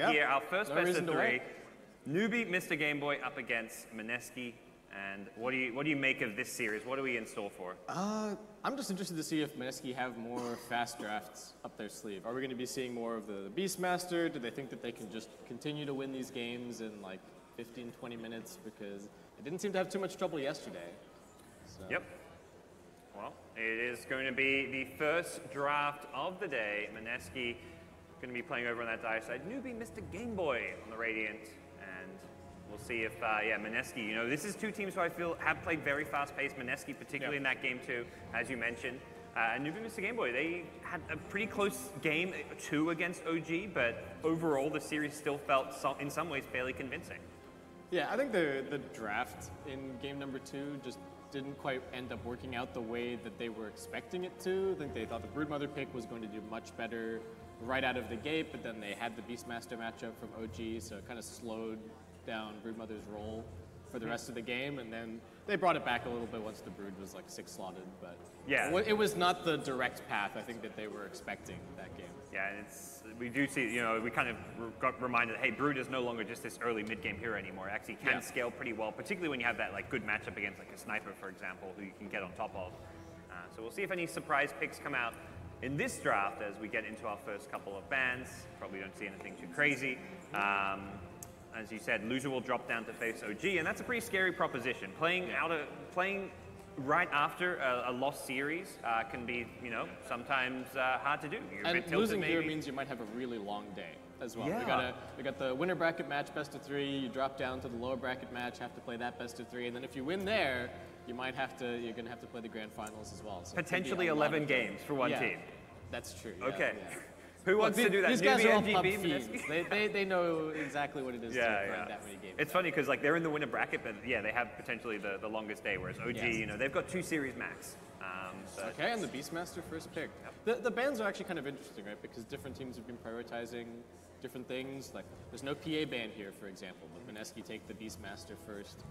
Here, our first best of three. Newbee, Mr. Game Boy up against Mineski. And what do you make of this series? What are we in store for? I'm just interested to see if Mineski have more fast drafts up their sleeve. Are we going to be seeing more of the Beastmaster? Do they think that they can just continue to win these games in like 15, 20 minutes? Because it didn't seem to have too much trouble yesterday. So. Yep. Well, it is going to be the first draft of the day. Mineski going to be playing over on that dire side. Newbee, Mr. Game Boy on the Radiant. And we'll see if, Mineski, you know, this is two teams who I feel have played very fast-paced. Mineski, particularly in that game too, as you mentioned. And Newbee, Mr. Game Boy, they had a pretty close game, 2 against OG, but overall the series still felt, in some ways, fairly convincing. Yeah, I think the draft in game number 2 just didn't quite end up working out the way that they were expecting it to. I think they thought the Broodmother pick was going to do much better right out of the gate, but then they had the Beastmaster matchup from OG, so it kind of slowed down Broodmother's role for the rest of the game, and then they brought it back a little bit once the Brood was like 6-slotted, but yeah, it was not the direct path I think that they were expecting that game. Yeah, and we do see, you know, we kind of got reminded that, hey, Brood is no longer just this early mid-game hero anymore. It actually can scale pretty well, particularly when you have that like good matchup against like a sniper, for example, who you can get on top of. So we'll see if any surprise picks come out in this draft as we get into our first couple of bans. Probably don't see anything too crazy. As you said, loser will drop down to face OG, and that's a pretty scary proposition. Playing right after a lost series can be, you know, sometimes hard to do. You're a bit tilted, losing here means you might have a really long day as well. Yeah. We got the winner bracket match, best of 3. You drop down to the lower bracket match, have to play that best of 3, and then if you win there, you're going to have to play the grand finals as well. So potentially 11 games for one team. That's true. Okay. Yeah. Who wants to do that? These guys are all pub Newbee.MGB? fiends. They know exactly what it is to grind that many games. It's funny because like they're in the winner bracket, but yeah, they have potentially the longest day, whereas OG, you know, they've got 2 series max. Okay, and the Beastmaster first pick. Yep. The bans are actually kind of interesting, right? Because different teams have been prioritizing different things. Like there's no PA ban here, for example, but Mineski take the Beastmaster first.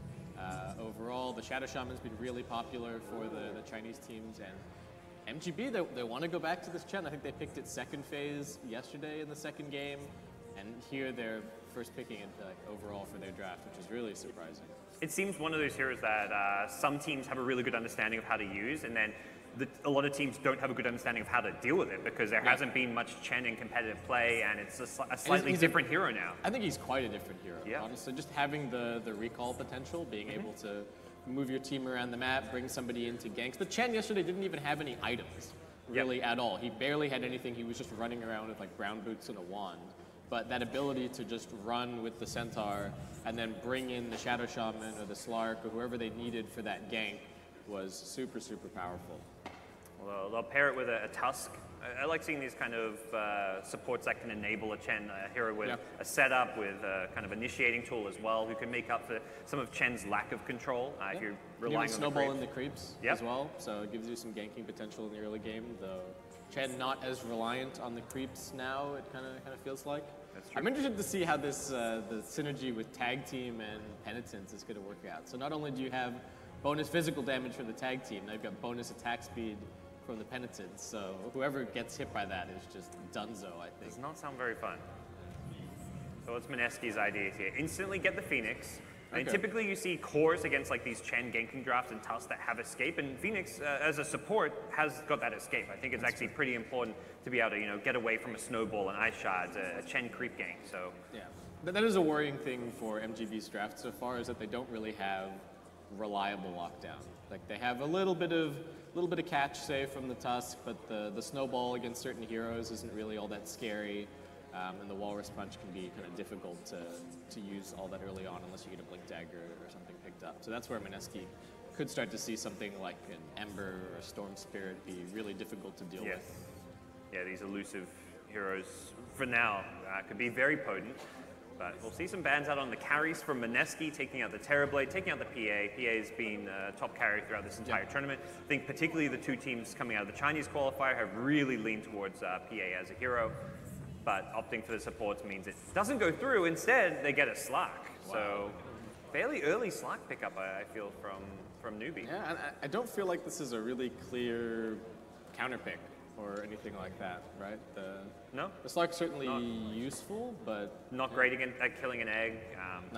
Overall, the Shadow Shaman's been really popular for the Chinese teams, and MGB, they want to go back to this Chen. I think they picked it second phase yesterday in the second game, and here they're first picking it overall for their draft, which is really surprising. It seems one of those heroes that some teams have a really good understanding of how to use, and then a lot of teams don't have a good understanding of how to deal with it because there hasn't been much Chen in competitive play, and it's a slightly different hero now. I think he's quite a different hero, honestly. Just having the recall potential, being able to move your team around the map, bring somebody into ganks. But Chen yesterday didn't even have any items, really, at all. He barely had anything. He was just running around with like brown boots and a wand. But that ability to just run with the Centaur and then bring in the Shadow Shaman or the Slark or whoever they needed for that gank was super, super powerful. Well, they'll pair it with a Tusk. I like seeing these kind of supports that can enable a Chen hero with a setup, with a kind of initiating tool as well, who can make up for some of Chen's lack of control if you're relying on snowball in the creeps as well, so it gives you some ganking potential in the early game, though Chen not as reliant on the creeps now, it kind of feels like. That's true. I'm interested to see how this the synergy with Tag Team and Penitence is going to work out. So not only do you have bonus physical damage from the Tag Team, now you've got bonus attack speed from the Penitence, so whoever gets hit by that is just dunzo, I think. Does not sound very fun. So what's Mineski's idea here? Instantly get the Phoenix. And typically you see cores against like these Chen ganking drafts and Tusk that have escape, and Phoenix as a support has got that escape. I think it's actually pretty important to be able to, you know, get away from a snowball and ice shards, a Chen creep gank. So yeah, that is a worrying thing for MGB's draft so far, is that they don't really have reliable lockdown. Like they have a little bit of catch, say, from the Tusk, but the snowball against certain heroes isn't really all that scary, and the Walrus Punch can be kind of difficult to use all that early on unless you get a Blink Dagger or something picked up. So that's where Mineski could start to see something like an Ember or a Storm Spirit be really difficult to deal with. Yeah, these elusive heroes, for now, could be very potent. But we'll see some bans out on the carries from Mineski, taking out the Terrorblade, taking out the PA. PA's been top carry throughout this entire tournament. I think particularly the 2 teams coming out of the Chinese qualifier have really leaned towards PA as a hero. But opting for the supports means it doesn't go through. Instead, they get a Slark. Wow. So fairly early Slark pickup, I feel, from Newbee. Yeah, and I don't feel like this is a really clear counter pick or anything like that, right? No. The Slark's certainly useful, but not great at killing an egg.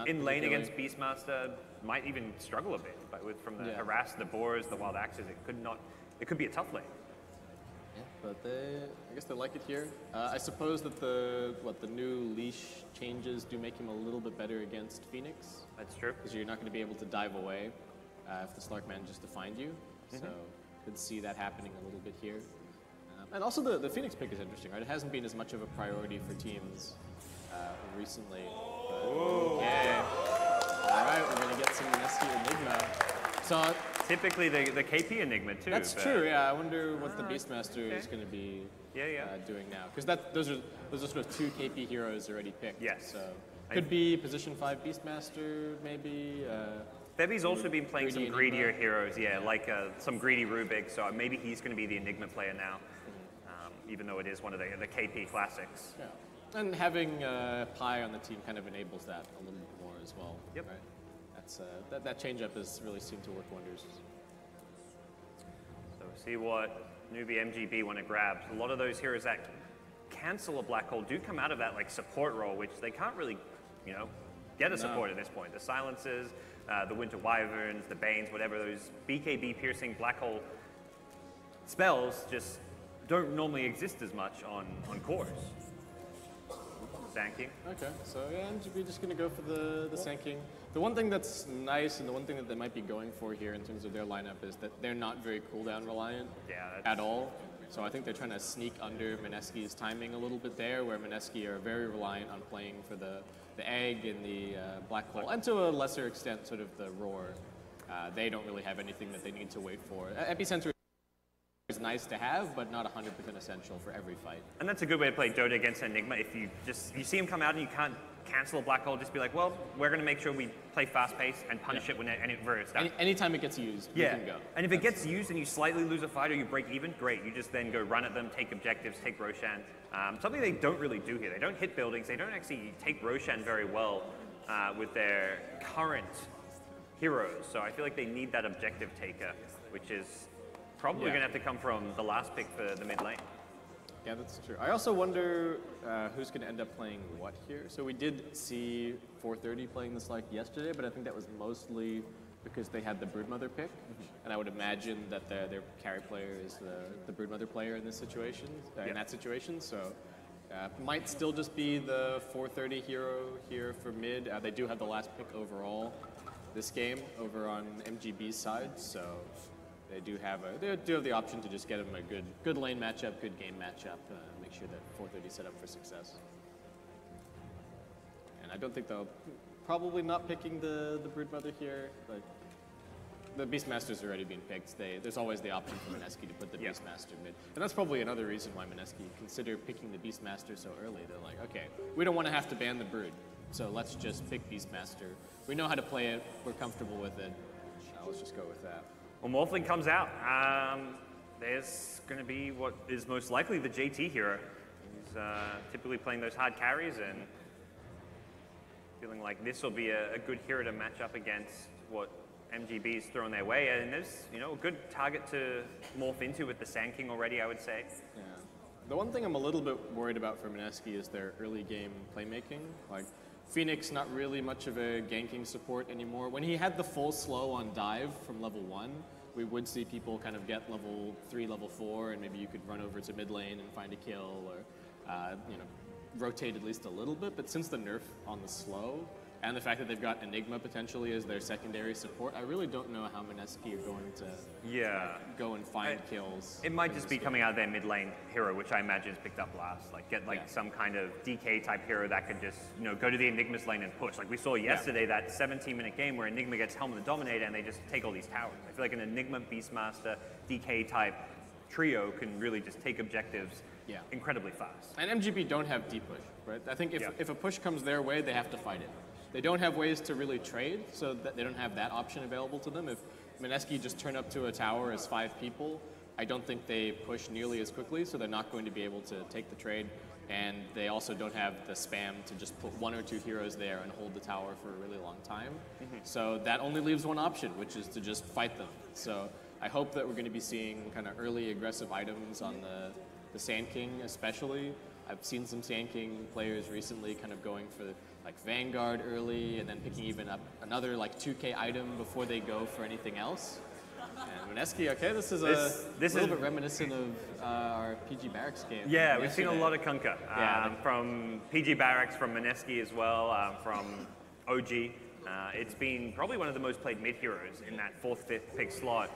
In lane against Beastmaster, might even struggle a bit, but from the harass, the boars, the wild axes, it could be a tough lane. Yeah, but I guess they like it here. I suppose that the new leash changes do make him a little bit better against Phoenix. That's true. Because you're not going to be able to dive away if the Slark manages to find you. So could see that happening a little bit here. And also the Phoenix pick is interesting, right? It hasn't been as much of a priority for teams recently. Okay. All right, we're going to get some Mineski Enigma. So typically the KP Enigma too. That's true. Yeah, I wonder what the Beastmaster is going to be doing now, because those are sort of 2 KP heroes already picked. Yes. So could be position 5 Beastmaster maybe. Bevy's also been playing some greedier heroes, like some greedy Rubik. So maybe he's going to be the Enigma player now, even though it is one of the KP classics. Yeah. And having Pi on the team kind of enables that a little bit more as well. Yep. Right? That's that change-up has really seemed to work wonders. So see what Newbee.MGB want to grab. A lot of those heroes that cancel a black hole do come out of that like support role, which they can't really, get a support at this point. The silences, the Winter Wyverns, the Banes, whatever those BKB piercing black hole spells just don't normally exist as much on cores. Sanking. Okay, so MGB just going to go for the Sanking. The one thing that's nice and the one thing that they might be going for here in terms of their lineup is that they're not very cooldown reliant at all. So I think they're trying to sneak under Mineski's timing a little bit there, where Mineski are very reliant on playing for the egg and the black hole, and to a lesser extent sort of the roar. They don't really have anything that they need to wait for. Epicenter is nice to have, but not 100% essential for every fight. And that's a good way to play Dota against Enigma. If you see him come out and you can't cancel a black hole, just be like, well, we're going to make sure we play fast pace and punish it when it's done. Anytime it gets used, you can go. And if it gets used and you slightly lose a fight or you break even, great. You just then go run at them, take objectives, take Roshan. Something they don't really do here. They don't hit buildings. They don't actually take Roshan very well with their current heroes. So I feel like they need that objective taker, which is probably going to have to come from the last pick for the mid lane. Yeah, that's true. I also wonder who's going to end up playing what here. So we did see 430 playing this like yesterday, but I think that was mostly because they had the Broodmother pick, and I would imagine that their carry player is the Broodmother player in this situation, in that situation. So might still just be the 430 hero here for mid. They do have the last pick overall this game over on MGB's side, so they do have the option to just get him a good lane matchup, good game matchup, make sure that 430 set up for success. And I don't think they'll probably not picking the Broodmother here. Like the Beastmaster's already been picked. There's always the option for Mineski to put the Beastmaster mid, and that's probably another reason why Mineski consider picking the Beastmaster so early. They're like, okay, we don't want to have to ban the Brood, so let's just pick Beastmaster. We know how to play it. We're comfortable with it. Let's just go with that. Well, Morphling comes out. There's going to be what is most likely the JT hero. He's typically playing those hard carries and feeling like this will be a good hero to match up against what MGB's thrown their way. And there's a good target to morph into with the Sand King already, I would say. Yeah. The one thing I'm a little bit worried about for Mineski is their early game playmaking. Like Phoenix, not really much of a ganking support anymore. When he had the full slow on dive from level 1, we would see people kind of get level 3, level 4, and maybe you could run over to mid lane and find a kill, or rotate at least a little bit. But since the nerf on the slow, and the fact that they've got Enigma potentially as their secondary support, I really don't know how Mineski are going to go and find kills. It might just be coming out of their mid lane hero, which I imagine is picked up last. Like get some kind of DK type hero that could just go to the Enigma's lane and push. Like we saw yesterday that 17-minute game where Enigma gets Helm of the Dominator and they just take all these towers. I feel like an Enigma Beastmaster DK type trio can really just take objectives incredibly fast. And MGB don't have deep push, right? I think if a push comes their way, they have to fight it. They don't have ways to really trade, so that they don't have that option available to them. If Mineski just turn up to a tower as 5 people, I don't think they push nearly as quickly, so they're not going to be able to take the trade. And they also don't have the spam to just put 1 or 2 heroes there and hold the tower for a really long time. So that only leaves one option, which is to just fight them. So I hope that we're going to be seeing kind of early aggressive items on the Sand King especially. I've seen some Sand King players recently kind of going for like Vanguard early and then picking even up another like 2K item before they go for anything else. And Mineski, okay, this is a little bit reminiscent of our PG Barracks game. Yeah, we've seen a lot of Kunkka. Yeah. From PG Barracks, from Mineski as well, from OG. It's been probably one of the most played mid heroes in that 4th, 5th pick slot.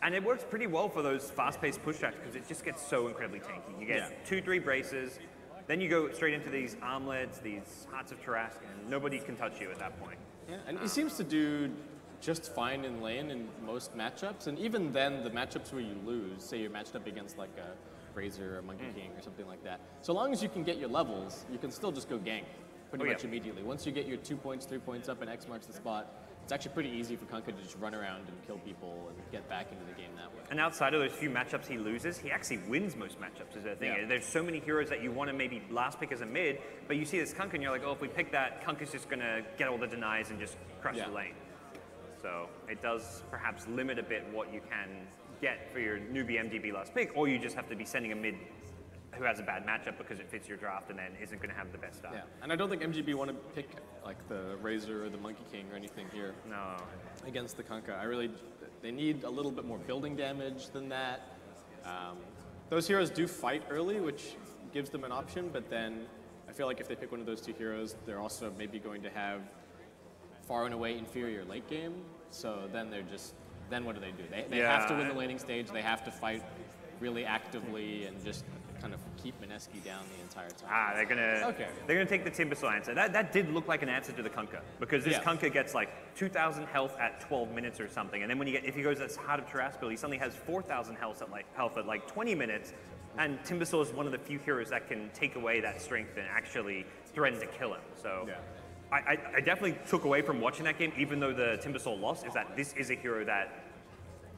And it works pretty well for those fast-paced push tracks because it just gets so incredibly tanky. You get 2-3 braces, then you go straight into these armlets, these Hearts of Tarrasque, and nobody can touch you at that point. Yeah, and he seems to do just fine in lane in most matchups, and even then, the matchups where you lose, say you're matched up against like a Razor or Monkey King or something like that, so long as you can get your levels, you can still just go gank pretty much immediately. Once you get your 2 points, 3 points up and X marks the spot, it's actually pretty easy for Kunkka to just run around and kill people and get back into the game that way. And outside of those few matchups he loses, he actually wins most matchups is the thing. Yeah. There's so many heroes that you want to maybe last pick as a mid, but you see this Kunkka and you're like, oh, if we pick that, Kunkka's just going to get all the denies and just crush the lane. So it does perhaps limit a bit what you can get for your Newbee.MGB last pick, or you just have to be sending a mid who has a bad matchup because it fits your draft and then isn't going to have the best start. Yeah, and I don't think MGB want to pick like the Razor or the Monkey King or anything here. No. Against the Kunkka. They need a little bit more building damage than that. Those heroes do fight early, which gives them an option, but then I feel like if they pick one of those two heroes, they're also maybe going to have far and away inferior late game, so then then what do? They have to win the laning stage, they have to fight really actively and just kind of keep Mineski down the entire time. They're gonna take the Timbersaw answer. That did look like an answer to the Kunkka, because this Kunkka gets like 2,000 health at 12 minutes or something, and then if he goes that Heart of Tarrasque build, he suddenly has 4,000 health at like 20 minutes, and Timbersaw is one of the few heroes that can take away that strength and actually threaten to kill him. So. Yeah. I definitely took away from watching that game, even though the Timbersaw lost, is that this is a hero that,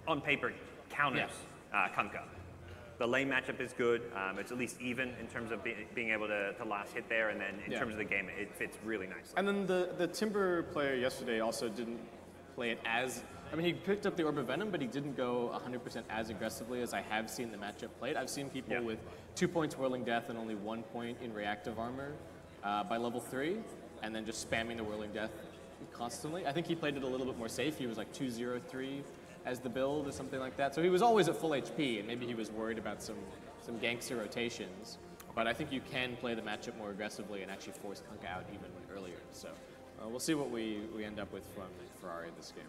on paper, counters Kunkka. The lane matchup is good. It's at least even in terms of being able to last hit there, and then in terms of the game, it fits really nicely. And then the Timber player yesterday also didn't play it as... I mean, he picked up the Orb of Venom, but he didn't go 100% as aggressively as I have seen the matchup played. I've seen people with 2 points Whirling Death and only 1 point in reactive armor by level 3. And then just spamming the Whirling Death constantly. I think he played it a little bit more safe. He was like 2-0-3 as the build or something like that. So he was always at full HP, and maybe he was worried about some gangster rotations. But I think you can play the matchup more aggressively and actually force Kunkka out even earlier. So we'll see what we end up with from Ferrari this game.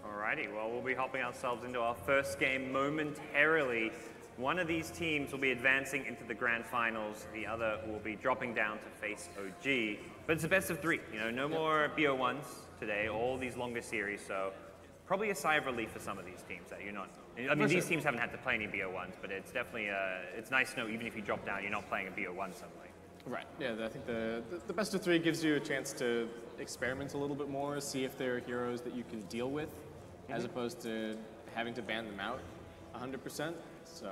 Alrighty, well, we'll be hopping ourselves into our first game momentarily. One of these teams will be advancing into the grand finals. The other will be dropping down to face OG. But it's a best of 3. You know, no more BO1s today, all these longer series. So probably a sigh of relief for some of these teams that you're not. I mean, these teams haven't had to play any BO1s, but it's definitely it's nice to know even if you drop down, you're not playing a BO1 suddenly. Right. Yeah, I think the best of 3 gives you a chance to experiment a little bit more, see if there are heroes that you can deal with, as opposed to having to ban them out 100%. So,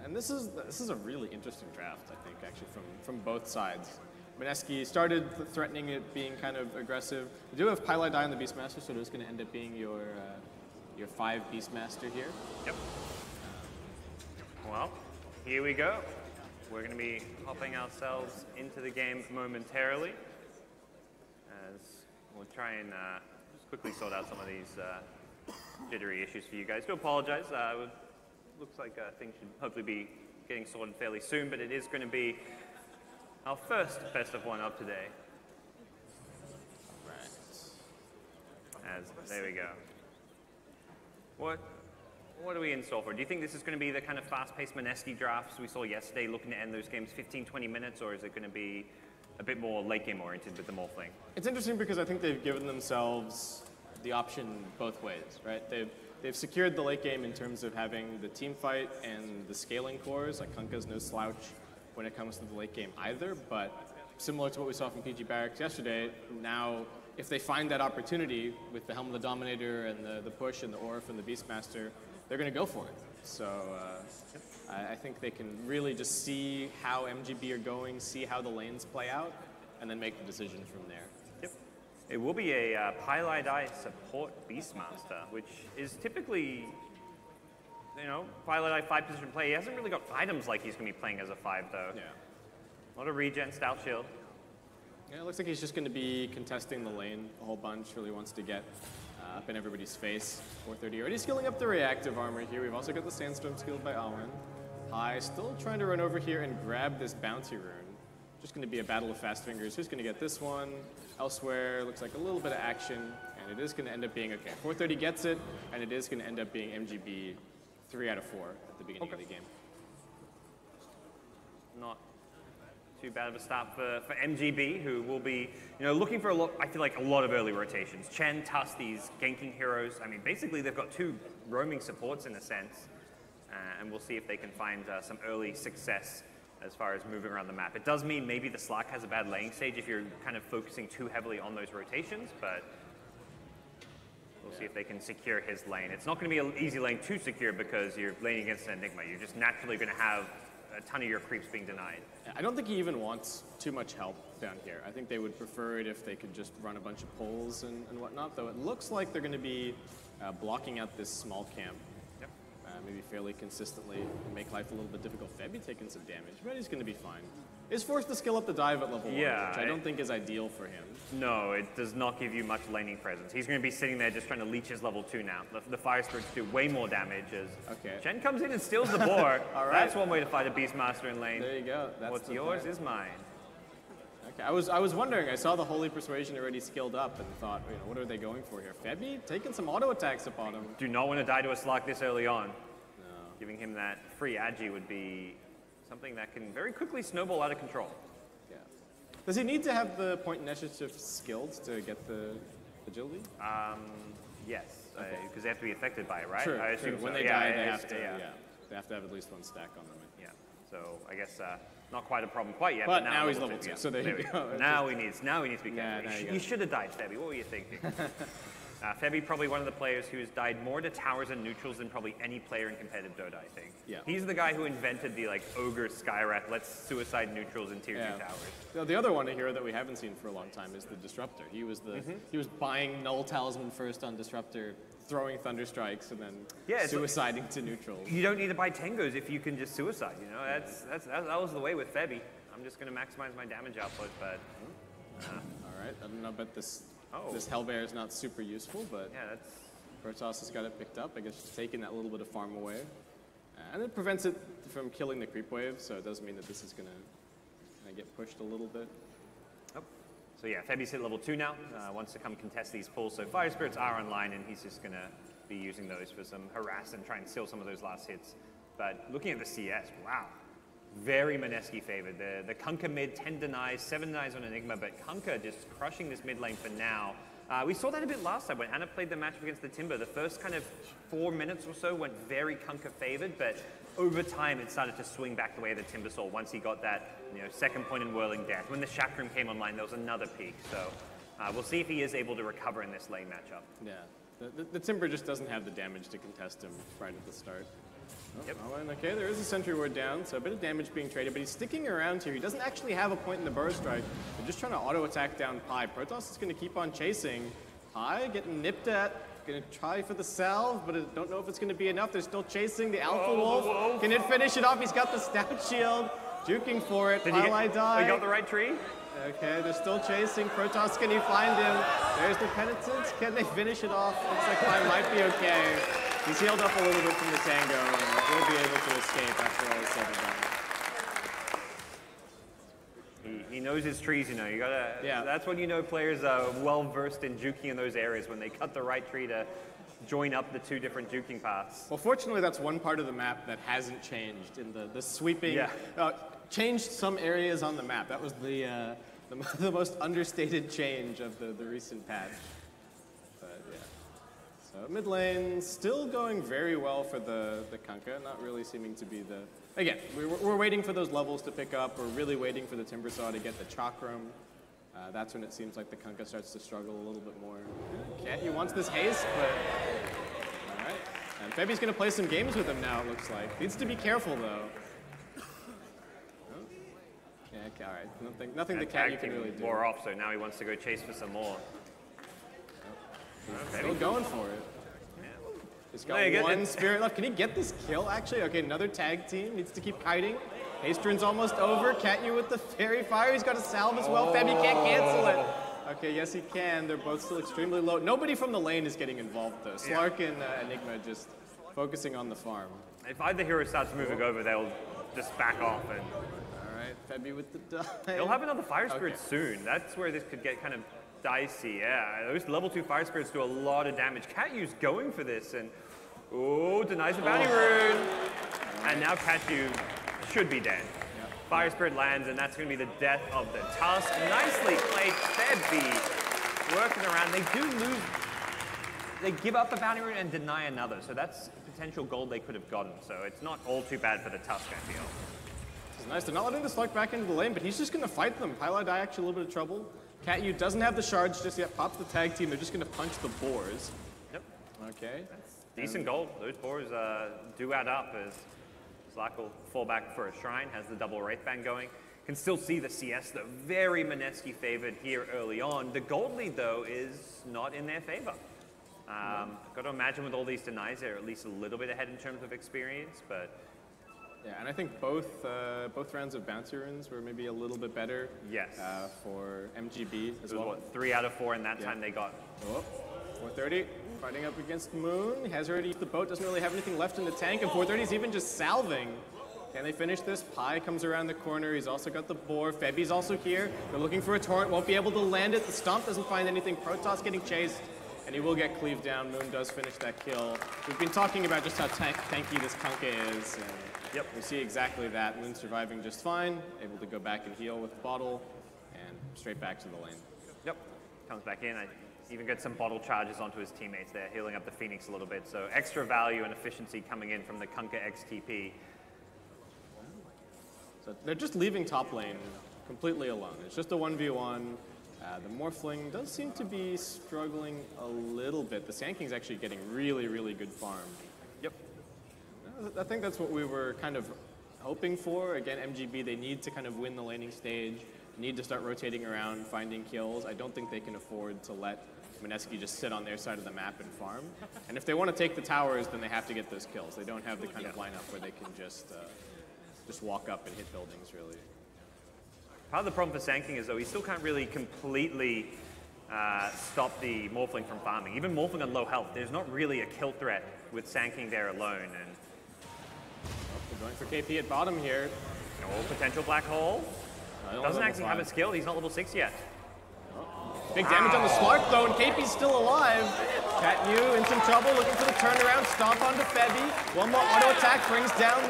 and this is a really interesting draft, I think, actually, from both sides. Mineski started threatening it being kind of aggressive. You do have Pylai Die on the Beastmaster, so it is going to end up being your 5 Beastmaster here. Yep. Well, here we go. We're going to be hopping ourselves into the game momentarily, as we'll try and just quickly sort out some of these jittery issues for you guys. Do apologize. Looks like things should hopefully be getting sorted fairly soon, but it is going to be our first best of 1 of today. There we go. What are we in store for? Do you think this is going to be the kind of fast-paced Mineski drafts we saw yesterday, looking to end those games 15-20 minutes, or is it going to be a bit more late game oriented with the morphling? It's interesting because I think they've given themselves the option both ways, right? They've secured the late game in terms of having the team fight and the scaling cores. Like Kunkka's no slouch when it comes to the late game either, but similar to what we saw from PG Barracks yesterday, now if they find that opportunity with the Helm of the Dominator and the push and the Orf and the Beastmaster, they're going to go for it. So I think they can really just see how MGB are going, see how the lanes play out, and then make the decision from there. Yep. It will be a Pylai Die support Beastmaster, which is typically you know, Violet 5 position play. He hasn't really got items like he's going to be playing as a 5, though. Yeah. A lot of regen, Stout Shield. Yeah, it looks like he's just going to be contesting the lane a whole bunch. Really wants to get up in everybody's face. 430 already skilling up the reactive armor here. We've also got the Sandstorm skilled by Awen. High still trying to run over here and grab this bounty rune. Just going to be a battle of fast fingers. Who's going to get this one? Elsewhere, looks like a little bit of action, and it is going to end up being okay. 430 gets it, and it is going to end up being MGB 3 out of 4 at the beginning of the game. Not too bad of a start for MGB, who will be, you know, looking for a lot. I feel like a lot of early rotations. Chen, Tuss, these ganking heroes. I mean, basically they've got 2 roaming supports in a sense, and we'll see if they can find some early success as far as moving around the map. It does mean maybe the Slack has a bad laning stage if you're kind of focusing too heavily on those rotations, but we'll see if they can secure his lane. It's not going to be an easy lane to secure because you're laning against an Enigma. You're just naturally going to have a ton of your creeps being denied. I don't think he even wants too much help down here. I think they would prefer it if they could just run a bunch of pulls and whatnot, though it looks like they're going to be blocking out this small camp. Maybe fairly consistently and make life a little bit difficult. Febby taking some damage, but he's going to be fine. He's forced to skill up the dive at level 1, which I don't think is ideal for him. No, it does not give you much laning presence. He's going to be sitting there just trying to leech his level 2 now. The Fire Spirits do way more damage as Chen comes in and steals the boar. All right. That's one way to fight a Beastmaster in lane. There you go. That's what's yours is mine. Okay, I was wondering, I saw the Holy Persuasion already skilled up and thought, you know, what are they going for here? Febby taking some auto attacks upon him. Do not want to die to a Slack this early on. No. Giving him that free agi would be something that can very quickly snowball out of control. Yeah. Does he need to have the point initiative skilled to get the agility? Yes, because they have to be affected by it, right? Sure, I assume when so. they die, they have to, they have to have at least 1 stack on them. Yeah, so I guess not quite a problem quite yet. But now he's level 2, so there you go. Now he needs to be careful. You should have died, Febby. What were you thinking? Febby probably one of the players who's died more to towers and neutrals than probably any player in competitive Dota, I think. Yeah. He's the guy who invented the Ogre Skywrath, let's suicide neutrals in tier 2 towers. The other one here that we haven't seen for a long time is the Disruptor. He was he was buying Null Talisman first on Disruptor, throwing Thunder Strikes, and then suiciding to neutrals. You don't need to buy Tengos if you can just suicide, you know? That was the way with Febby. I'm just going to maximize my damage output, but... All right, I don't know about this. This Hellbear is not super useful, but Protoss has got it picked up. I guess just taking that little bit of farm away. And it prevents it from killing the creep wave, so it does mean that this is going to get pushed a little bit. So yeah, Febby's hit level 2 now, wants to come contest these pulls. So Fire Spirits are online, and he's just going to be using those for some harass and try and steal some of those last hits. But looking at the CS, wow. Very Mineski favored. The Kunkka mid, 10 denies, 7 denies on Enigma, but Kunkka just crushing this mid lane for now. We saw that a bit last time when Anna played the matchup against the Timber. The first kind of 4 minutes or so went very Kunkka favored, but over time it started to swing back the way the Timber saw once he got that second point in Whirling Death. When the Chakram came online, there was another peak. So we'll see if he is able to recover in this lane matchup. Yeah, the Timber just doesn't have the damage to contest him right at the start. Okay, there is a sentry ward down, so a bit of damage being traded, but he's sticking around here. He doesn't actually have a point in the burst strike. They're just trying to auto-attack down Pi. Protoss is going to keep on chasing. Pi getting nipped at. Going to try for the salve, but I don't know if it's going to be enough. They're still chasing the Alpha Wolf. Can it finish it off? He's got the Stout Shield. Juking for it. Pi die. He got the right tree? Okay, they're still chasing. Protoss, can he find him? There's the Penitence. Can they finish it off? Looks like Pi might be okay. He's healed up a little bit from the Tango, and will be able to escape after all is said and done. He knows his trees, you know. You gotta. That's when you know players are well versed in juking in those areas when they cut the right tree to join up the 2 different juking paths. Well, fortunately, that's one part of the map that hasn't changed in the sweeping. Changed some areas on the map. That was the most understated change of the recent patch. So mid lane still going very well for the Kunkka, not really seeming to be the... Again, we're waiting for those levels to pick up. We're really waiting for the Timbersaw to get the Chakram. That's when it seems like the Kunkka starts to struggle a little bit more. Okay, he wants this haste, but... All right. And Febby's going to play some games with him now, it looks like. Needs to be careful, though. Yeah, okay, all right. Nothing the cat you can really do. Wore off, so now he wants to go chase for some more. Still going for it. He's got one spirit left. Can he get this kill, actually? Okay, another tag team. Needs to keep kiting. Haystron's almost over. Catyu with the fairy fire. He's got a salve as well. Febby can't cancel it. Okay, yes he can. They're both still extremely low. Nobody from the lane is getting involved, though. Slark and Enigma just focusing on the farm. If either hero starts moving over, they'll just back off. And all right, Febby with the dive. They'll have another Fire Spirit soon. That's where this could get kind of dicey. Yeah, those level 2 Fire Spirits do a lot of damage. Catyu's going for this, and denies the bounty rune. And now Catyu should be dead. Fire Spirit lands, and that's going to be the death of the Tusk. Nicely played, Febby working around. They do lose. They give up the bounty rune and deny another, so that's potential gold they could have gotten. So it's not all too bad for the Tusk, I feel. It's nice. They're not letting the Slark back into the lane, but he's just going to fight them. Pylai actually a little bit of trouble. Catyu doesn't have the shards just yet. Pops the tag team. They're just going to punch the boars. Yep. Okay. That's decent gold. Those boars do add up as Slark will fall back for a shrine, has the double Wraithbang going. Can still see the CS, though, very Mineski favored here early on. The gold lead, though, is not in their favor. Got to imagine with all these denies, they're at least a little bit ahead in terms of experience, but... Yeah, and I think both rounds of bounty runes were maybe a little bit better. Yes. For MGB as well. What, 3 out of 4 in that time they got. 430, fighting up against Moon. Has already used the boat, doesn't really have anything left in the tank, and 430 is even just salving. Can they finish this? Pi comes around the corner. He's also got the boar. Febby's also here. They're looking for a torrent. Won't be able to land it. The Stomp doesn't find anything. Protoss getting chased. And he will get cleaved down. Moon does finish that kill. We've been talking about just how tanky this Kunkka is. And yep. We see exactly that. Moon surviving just fine. Able to go back and heal with Bottle. And straight back to the lane. Yep. Comes back in. I even get some bottle charges onto his teammates there, healing up the Phoenix a little bit. So extra value and efficiency coming in from the Kunkka XTP. So they're just leaving top lane completely alone. It's just a 1v1. The Morphling does seem to be struggling a little bit. The Sand King's actually getting really, really good farm. Yep. I think that's what we were kind of hoping for. Again, MGB, they need to kind of win the laning stage, need to start rotating around, finding kills. I don't think they can afford to let Mineski just sit on their side of the map and farm. And if they want to take the towers, then they have to get those kills. They don't have the kind of lineup where they can just walk up and hit buildings, really. Part of the problem for Sand King is, though, he still can't really completely stop the Morphling from farming. Even Morphling on low health, there's not really a kill threat with Sand King there alone. And they're going for KP at bottom here. Potential black hole. Doesn't actually have a skill. He's not level 6 yet. Big damage on the Slark, though, and KP's still alive. Catyu in some trouble, looking for the turnaround. Stomp onto Febby. One more auto attack brings down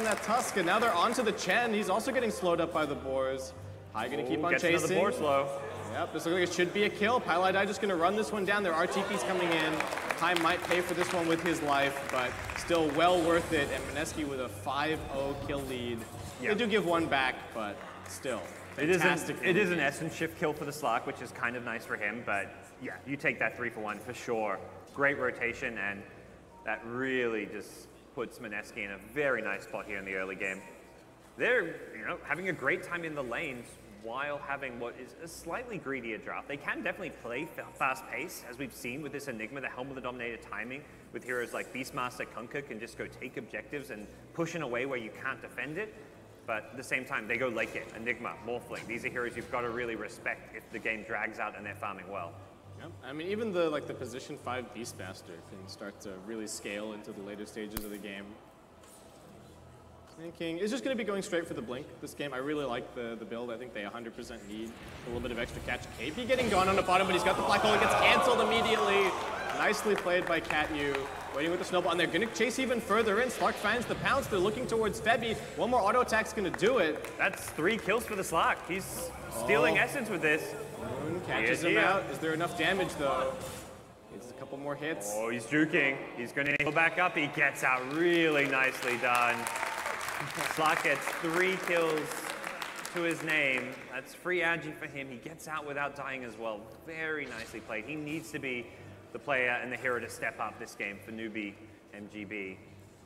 that Tusk, and now they're onto the Chen. He's also getting slowed up by the boars. Pi gonna keep on chasing. Gets another boar slow. Yep, this looks like it should be a kill. Pylai just gonna run this one down. There are TPs coming in. Pi might pay for this one with his life, but still well worth it. And Mineski with a 5-0 kill lead. Yeah. They do give one back, but still. It is an essence shift kill for the Slark, which is kind of nice for him, but yeah, you take that 3-for-1 for sure. Great rotation, and that really just puts Mineski in a very nice spot here in the early game. They're having a great time in the lanes while having what is a slightly greedier draft. They can definitely play fast pace, as we've seen with this Enigma, the Helm of the Dominator timing, with heroes like Beastmaster, Kunkka can just go take objectives and push in a way where you can't defend it. But at the same time, they go late game, Enigma, Morphling. These are heroes you've got to really respect if the game drags out and they're farming well. Yep. I mean, even the position 5 Beastmaster can start to really scale into the later stages of the game. Sand King is just going to be going straight for the Blink this game. I really like the build. I think they 100% need a little bit of extra catch. KP getting gone on the bottom, but he's got the Black Hole. It gets canceled immediately. Nicely played by Catyu. Waiting with the snowball, and they're going to chase even further in. Slark finds the pounce. They're looking towards Febby. One more auto attack's going to do it. That's 3 kills for the Slark. He's stealing essence with this. Moon catches him out. Is there enough damage, though? Needs a couple more hits. Oh, he's juking. He's going to go back up. He gets out really nicely done. Slark gets 3 kills to his name. That's free agi for him. He gets out without dying as well. Very nicely played. He needs to be the player and the hero to step up this game for Newbee.MGB.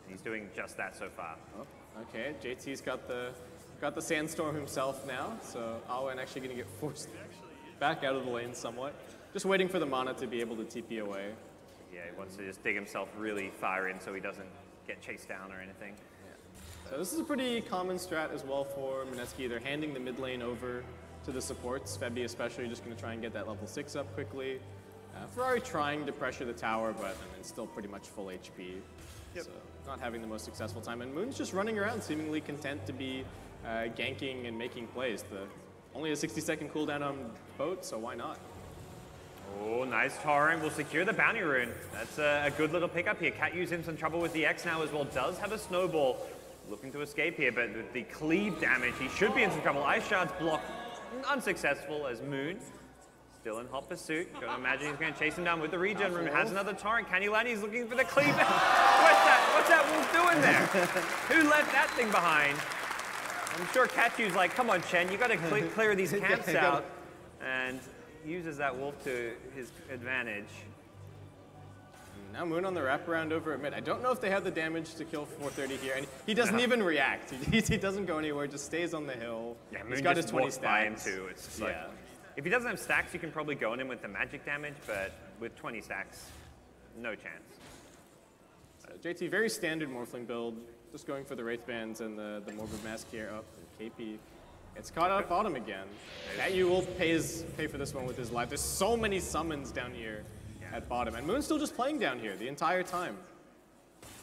He's doing just that so far. Oh, okay, JT's got the Sandstorm himself now, so Awen actually going to get forced back out of the lane somewhat. Just waiting for the mana to be able to TP away. Yeah, he wants to just dig himself really far in so he doesn't get chased down or anything. So this is a pretty common strat as well for Mineski. They're handing the mid lane over to the supports. Febby especially just going to try and get that level 6 up quickly. Ferrari trying to pressure the tower, but still pretty much full HP. Yep. So not having the most successful time. And Moon's just running around, seemingly content to be ganking and making plays. Only a 60-second cooldown on boat, so why not? Oh, nice Torrent will secure the bounty rune. That's a good little pickup here. Katyu's in some trouble with the X now as well. Does have a snowball. Looking to escape here, but with the cleave damage, he should be in some trouble. Ice Shard's block unsuccessful as Moon still in hot pursuit. Gotta imagine he's gonna chase him down with the regen rune. Has another torrent. Can he land? He's looking for the cleave. What's that wolf doing there? Who left that thing behind? I'm sure Katyu's like, come on, Chen, you gotta clear these camps out. And uses that wolf to his advantage. Now Moon on the wraparound over at mid. I don't know if they have the damage to kill 430 here, and he doesn't even react. He doesn't go anywhere, just stays on the hill. Yeah, Moon he's got his just 20 walks by him stacks. too. It's just like, if he doesn't have stacks, you can probably go on him with the magic damage, but with 20 stacks, no chance. So JT, very standard Morphling build, just going for the Wraith Bands and the Morbid Mask here up. And KP gets caught up bottom again. Katyu will pay for this one with his life. There's so many summons down here at bottom, and Moon's still just playing down here the entire time.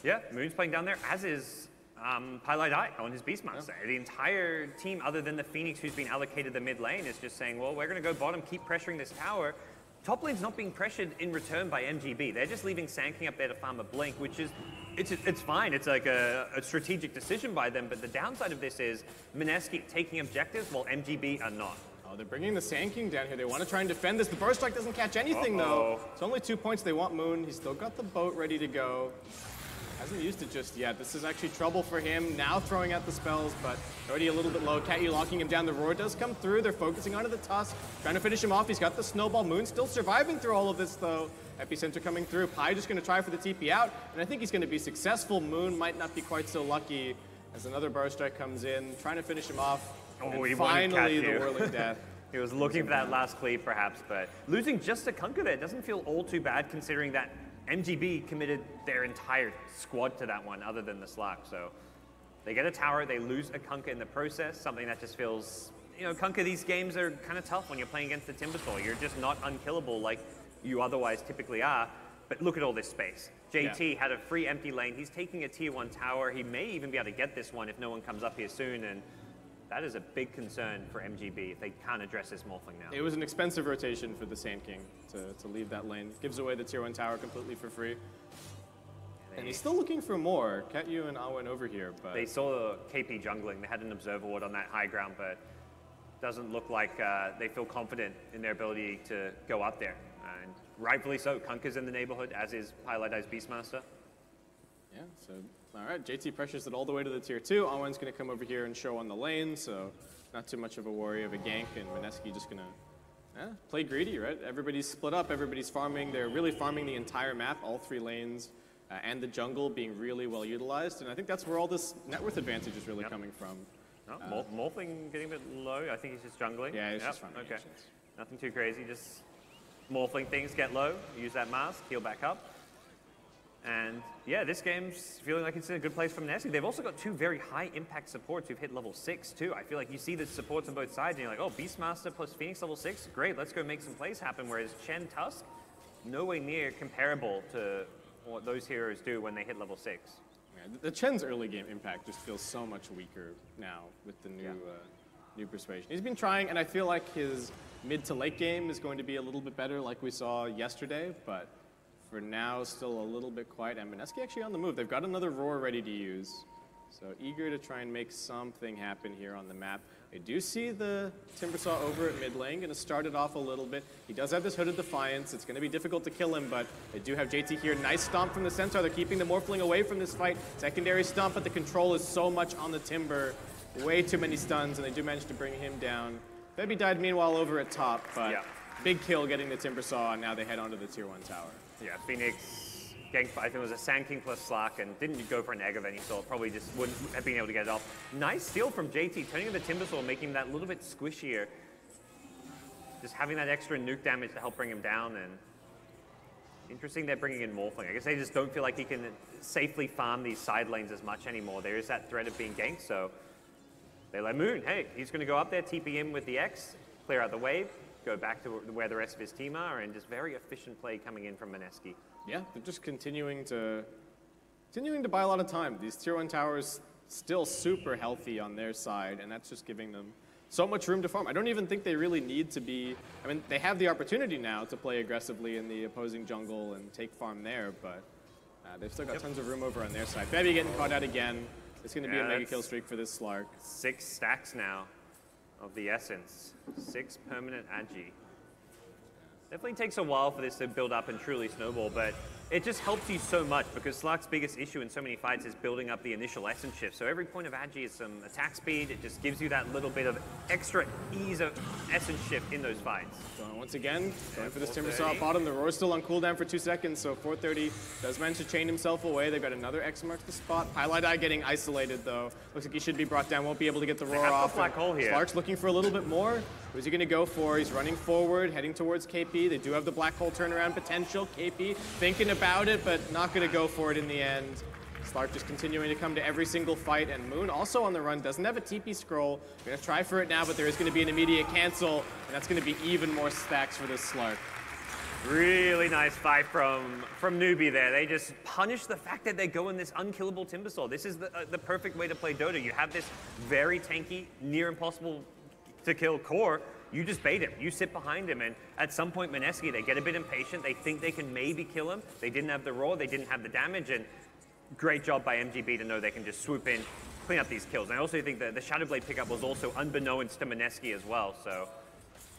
Yeah, Moon's playing down there, as is Pylite Eye on his Beastmaster. Yeah. The entire team, other than the Phoenix who's been allocated the mid lane, is just saying, well, we're going to go bottom, keep pressuring this tower. Top lane's not being pressured in return by MGB. They're just leaving Sand up there to farm a blink, which is, it's fine. It's like a strategic decision by them, but the downside of this is Mineski taking objectives while MGB are not. Oh, they're bringing the Sand King down here. They want to try and defend this. The Burst Strike doesn't catch anything, though. It's only 2 points. They want Moon. He's still got the boat ready to go. Hasn't used it just yet. This is actually trouble for him. Now throwing out the spells, but already a little bit low. Katyu locking him down. The Roar does come through. They're focusing onto the Tusk, trying to finish him off. He's got the Snowball. Moon still surviving through all of this, though. Epicenter coming through. Pi just going to try for the TP out, and I think he's going to be successful. Moon might not be quite so lucky as another Burst Strike comes in, trying to finish him off. Oh, and finally the Whirling Death. He was looking for that last cleave, perhaps, but losing just a Kunkka there doesn't feel all too bad, considering that MGB committed their entire squad to that one, other than the Slack. So they get a tower, they lose a Kunkka in the process, something that just feels, you know, Kunkka, these games are kind of tough when you're playing against the Timbersaw. You're just not unkillable like you otherwise typically are. But look at all this space. JT had a free empty lane. He's taking a tier 1 tower. He may even be able to get this one if no one comes up here soon. And that is a big concern for MGB if they can't address this Morphling now. It was an expensive rotation for the Sand King to leave that lane. Gives away the tier 1 tower completely for free. And he's still looking for more. Katyu and Awen over here, but they saw KP jungling. They had an observer ward on that high ground, but doesn't look like they feel confident in their ability to go up there. And rightfully so. Kunkka's in the neighborhood, as is Pylite Eye's Beastmaster. Yeah, so all right, JT pressures it all the way to the tier 2. Awen's going to come over here and show on the lane, so not too much of a worry of a gank, and Mineski just going to play greedy, right? Everybody's split up, everybody's farming. They're really farming the entire map, all 3 lanes, and the jungle being really well utilized, and I think that's where all this net worth advantage is really coming from. No, Morphling getting a bit low. I think he's just jungling. Yeah, he's just farming. Okay, nothing too crazy, just Morphling things get low, use that mask, heal back up. And yeah, this game's feeling like it's in a good place for Mineski. They've also got 2 very high impact supports who've hit level 6 too. I feel like you see the supports on both sides and you're like, oh, Beastmaster plus Phoenix level 6, great, let's go make some plays happen. Whereas Chen Tusk, nowhere near comparable to what those heroes do when they hit level 6. Yeah, the Chen's early game impact just feels so much weaker now with the new Persuasion. He's been trying, and I feel like his mid to late game is going to be a little bit better like we saw yesterday, but for now, still a little bit quiet, and Mineski actually on the move. They've got another Roar ready to use, so eager to try and make something happen here on the map. I do see the Timbersaw over at mid lane, going to start it off a little bit. He does have this Hooded Defiance. It's going to be difficult to kill him, but they do have JT here. Nice stomp from the Centaur. They're keeping the Morphling away from this fight. Secondary stomp, but the control is so much on the Timber. Way too many stuns, and they do manage to bring him down. Febby died meanwhile over at top, but big kill getting the Timbersaw, and now they head onto the tier 1 tower. Yeah, Phoenix ganked, I think it was a Sand King plus Slack, and didn't go for an egg of any sort. Probably just wouldn't have been able to get it off. Nice steal from JT, turning the Timbersaw, making that a little bit squishier. Just having that extra nuke damage to help bring him down, and Interesting they're bringing in Morphling. I guess they just don't feel like he can safely farm these side lanes as much anymore. There is that threat of being ganked, so they let Moon. Hey, he's going to go up there, TP in with the X, clear out the wave, go back to where the rest of his team are, and just very efficient play coming in from Mineski. Yeah, they're just continuing to buy a lot of time. These tier 1 towers still super healthy on their side, and that's just giving them so much room to farm. I don't even think they really need to be, I mean, they have the opportunity now to play aggressively in the opposing jungle and take farm there, but they've still got tons of room over on their side. Febby getting caught out again. It's going to be a mega kill streak for this Slark. 6 stacks now of the Essence. 6 permanent Agi. Definitely takes a while for this to build up and truly snowball, but it just helps you so much because Slark's biggest issue in so many fights is building up the initial Essence shift. So every point of Agi is some attack speed. It just gives you that little bit of extra ease of Essence shift in those fights. So once again, going for this Timbersaw bottom. The Roar's still on cooldown for 2 seconds, so 430 does manage to chain himself away. They've got another X marks the spot. Highlight Eye getting isolated though. Looks like he should be brought down. Won't be able to get the Roar off. Black hole here. Slark's looking for a little bit more. Who's he going to go for? He's running forward, heading towards KP. They do have the black hole turnaround potential. KP thinking about it, but not going to go for it in the end. Slark just continuing to come to every single fight, and Moon also on the run, doesn't have a TP scroll. Going to try for it now, but there is going to be an immediate cancel, and that's going to be even more stacks for this Slark. Really nice fight from Newbee there. They just punish the fact that they go in this unkillable Timbersaw. This is the perfect way to play Dota. You have this very tanky, near impossible to kill core. You just bait him. You sit behind him, and at some point, Mineski, they get a bit impatient. They think they can maybe kill him. They didn't have the Roar. They didn't have the damage, and great job by MGB to know they can just swoop in, clean up these kills. And I also think that the Shadowblade pickup was also unbeknownst to Mineski as well, so.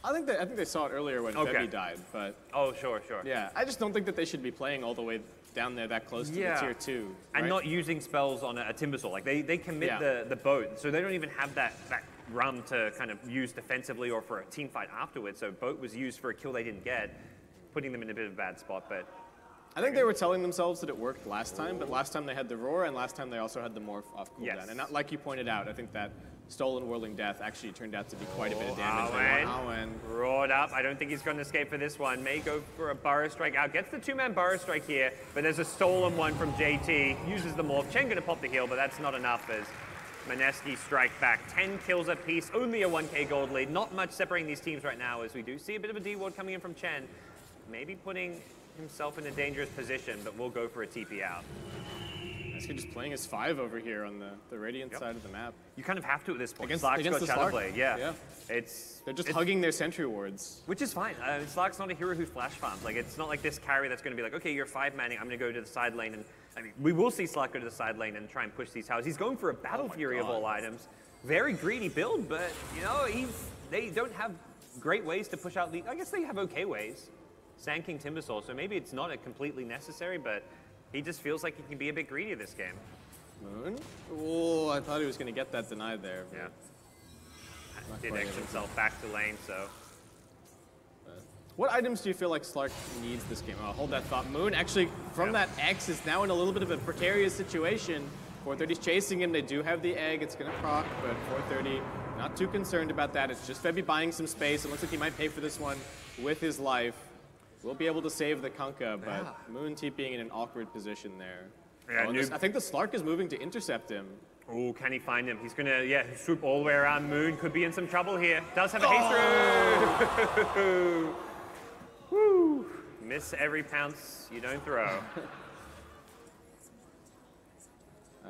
I think they saw it earlier when Febby died, but. Oh, sure. Yeah, I just don't think that they should be playing all the way down there that close to the tier 2. And right? not using spells on a Timbersaw. Like, they commit the boat, so they don't even have that run to kind of use defensively or for a team fight afterwards. So boat was used for a kill they didn't get, putting them in a bit of a bad spot, but. I think they were telling themselves that it worked last time, but last time they had the Roar, and last time they also had the Morph off cooldown. Yes. And not, like you pointed out, I think that Stolen Whirling Death actually turned out to be quite a bit of damage. Awen roared up. I don't think he's going to escape for this one. May go for a Burrow Strike out. Gets the 2-man Burrow Strike here, but there's a stolen one from JT. Uses the Morph. Chen going to pop the heal, but that's not enough as Mineski strike back. 10 kills apiece, only a 1k gold lead. Not much separating these teams right now as we do see a bit of a D-ward coming in from Chen. Maybe putting himself in a dangerous position, but we'll go for a TP out. Mineski just playing his 5 over here on the Radiant side of the map. You kind of have to at this point. Against Slark's the got Shadowblade, yeah. They're just hugging their sentry wards. Which is fine. Slark's not a hero who flash farms. Like, it's not like this carry that's going to be like, okay, you're 5-manning, I'm going to go to the side lane. And I mean, we will see Slark go to the side lane and try and push these towers. He's going for a Battle Fury of all items. Very greedy build, but, you know, they don't have great ways to push out the... I guess they have okay ways. Sand King Timbersaw, so maybe it's not a completely necessary, but he just feels like he can be a bit greedy this game. Moon? Oh, I thought he was going to get that denied there. Yeah. Did X himself back to lane, so. What items do you feel like Slark needs this game? Oh, hold that thought. Moon actually, from that X, is now in a little bit of a precarious situation. 430's chasing him. They do have the egg. It's going to proc, but 430 not too concerned about that. It's just Febby buying some space. It looks like he might pay for this one with his life. We'll be able to save the Kunkka, but Moon TPing in an awkward position there. Yeah, I think the Slark is moving to intercept him. Oh, can he find him? He's gonna, swoop all the way around. Moon could be in some trouble here. Does have a haste through. Woo! Miss every pounce you don't throw.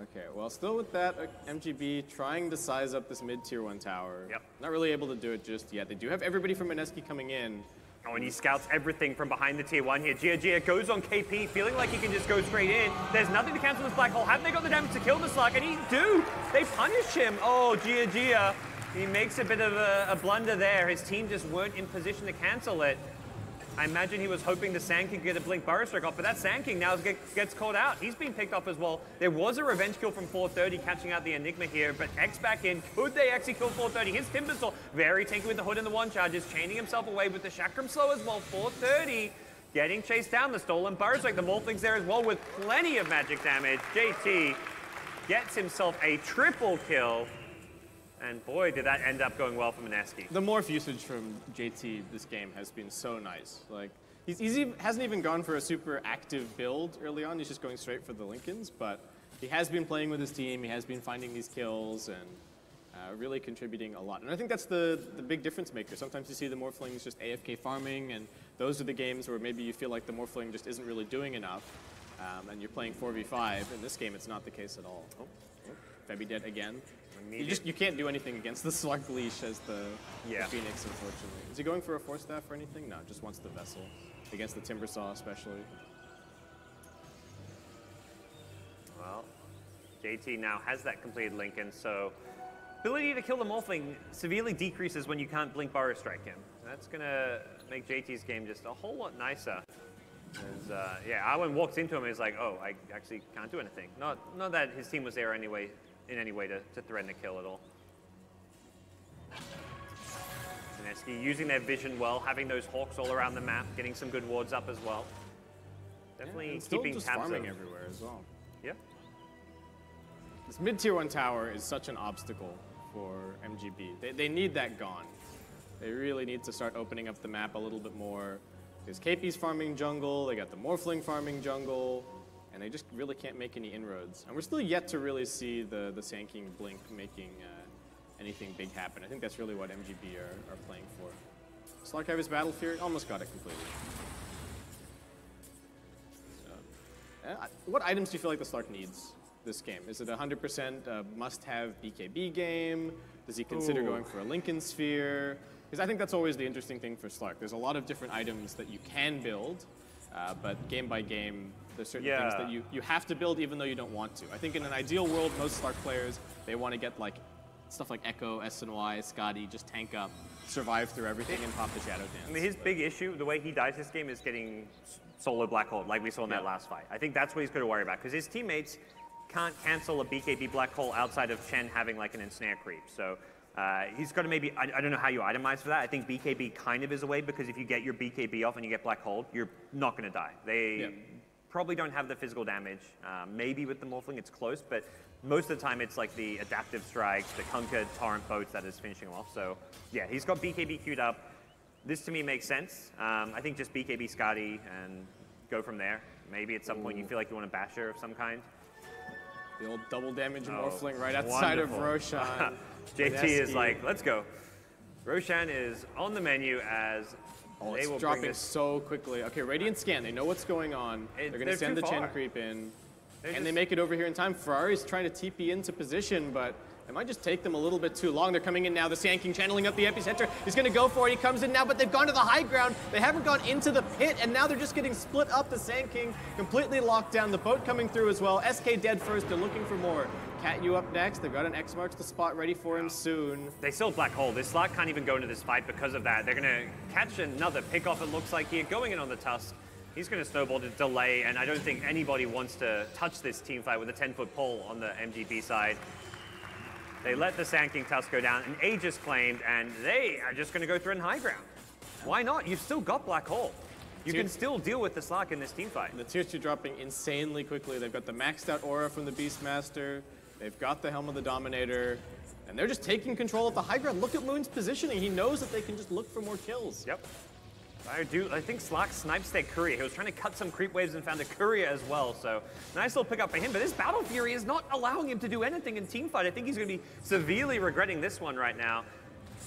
Okay, well, still with that, MGB trying to size up this mid-tier 1 tower. Yep. Not really able to do it just yet. They do have everybody from Mineski coming in. Oh, and he scouts everything from behind the tier 1 here. Gia goes on KP, feeling like he can just go straight in. There's nothing to cancel this black hole. Have they got the damage to kill the Slark? And he do. They punish him. Oh, Gia. He makes a bit of a blunder there. His team just weren't in position to cancel it. I imagine he was hoping the Sand King could get a Blink Burrow Strike off, but that Sand King now gets caught out. He's been picked off as well. There was a revenge kill from 430 catching out the Enigma here, but X back in. Could they actually kill 430? His Timbersaw very tanky with the hood and the 1 charges, chaining himself away with the Chakram Slow as well. 430 getting chased down. The stolen Burrow Strike. The Morphling's there as well with plenty of magic damage. JT gets himself a triple kill. And boy, did that end up going well for Mineski. The morph usage from JT this game has been so nice. Like, hasn't even gone for a super active build early on. He's just going straight for the Lincolns, but he has been playing with his team. He has been finding these kills and really contributing a lot. And I think that's the big difference maker. Sometimes you see the Morphlings just AFK farming, and those are the games where maybe you feel like the Morphling just isn't really doing enough, and you're playing 4v5. In this game, it's not the case at all. Febby dead again. You can't do anything against the Slark leash as the Phoenix, unfortunately. Is he going for a Force Staff or anything? No, just wants the Vessel. Against the Timbersaw, especially. Well, JT now has that completed Lincoln, so ability to kill the Morphling severely decreases when you can't blink Burrow Strike him. That's going to make JT's game just a whole lot nicer. Yeah, Arwen walks into him and is like, oh, I actually can't do anything. Not that his team was there anyway, in any way to threaten a kill at all. Mineski using their vision well, having those hawks all around the map, getting some good wards up as well. Definitely keeping tabs farming everywhere as well. Yeah. This mid-tier 1 tower is such an obstacle for MGB. They need that gone. They really need to start opening up the map a little bit more. Because KP's farming jungle, they got the Morphling farming jungle, and they just really can't make any inroads. And we're still yet to really see the Sand King blink making anything big happen. I think that's really what MGB are playing for. Slark have his Battle Fury, almost got it completely. So, what items do you feel like the Slark needs this game? Is it a 100% must-have BKB game? Does he consider going for a Lincoln Sphere? Because I think that's always the interesting thing for Slark. There's a lot of different items that you can build, but game by game, there's certain things that you have to build even though you don't want to. I think in an ideal world, most Slark players, they want to get like stuff like Echo, SNY, Scotty, just tank up, survive through everything, and pop the Shadow Dance. I mean, his big issue, the way he dies this game, is getting solo Black Hole, like we saw in that last fight. I think that's what he's going to worry about, because his teammates can't cancel a BKB Black Hole outside of Chen having like an ensnare creep. So he's got to maybe, I don't know how you itemize for that. I think BKB kind of is a way, because if you get your BKB off and you get Black Hole, you're not going to die. They probably don't have the physical damage. Maybe with the Morphling it's close, but most of the time it's like the adaptive strikes, the Kunkka Torrent boats that is finishing off. So yeah, he's got BKB queued up. This to me makes sense. I think just BKB Scotty and go from there. Maybe at some point you feel like you want a basher of some kind. The old double damage Morphling right outside of Roshan. JT is like, let's go. Roshan is on the menu as they will dropping so quickly. Okay, Radiant Scan, they know what's going on. They're going to send the Chen creep in. And they make it over here in time. Ferrari's trying to TP into position, but it might just take them a little bit too long. They're coming in now. The Sand King channeling up the epicenter. He's going to go for it. He comes in now, but they've gone to the high ground. They haven't gone into the pit, and now they're just getting split up. The Sand King completely locked down. The boat coming through as well. SK dead first. They're looking for more. Cat, you up next. They've got an X marks the spot ready for him soon. They still Black Hole. This Slark can't even go into this fight because of that. They're going to catch another pickoff, it looks like here, going in on the Tusk. He's going to snowball to delay, and I don't think anybody wants to touch this team fight with a 10-foot pole on the MGB side. They let the Sand King Tusk go down, and Aegis claimed, and they are just going to go through in high ground. Why not? You've still got Black Hole. You can still deal with the Slark in this team fight. The tier 2 dropping insanely quickly. They've got the maxed out aura from the Beastmaster. They've got the Helm of the Dominator. And they're just taking control of the high ground. Look at Moon's positioning. He knows that they can just look for more kills. Yep. I think Slark snipes their courier. He was trying to cut some creep waves and found a courier as well. So nice little pickup for him. But this Battle Fury is not allowing him to do anything in teamfight. I think he's going to be severely regretting this one right now.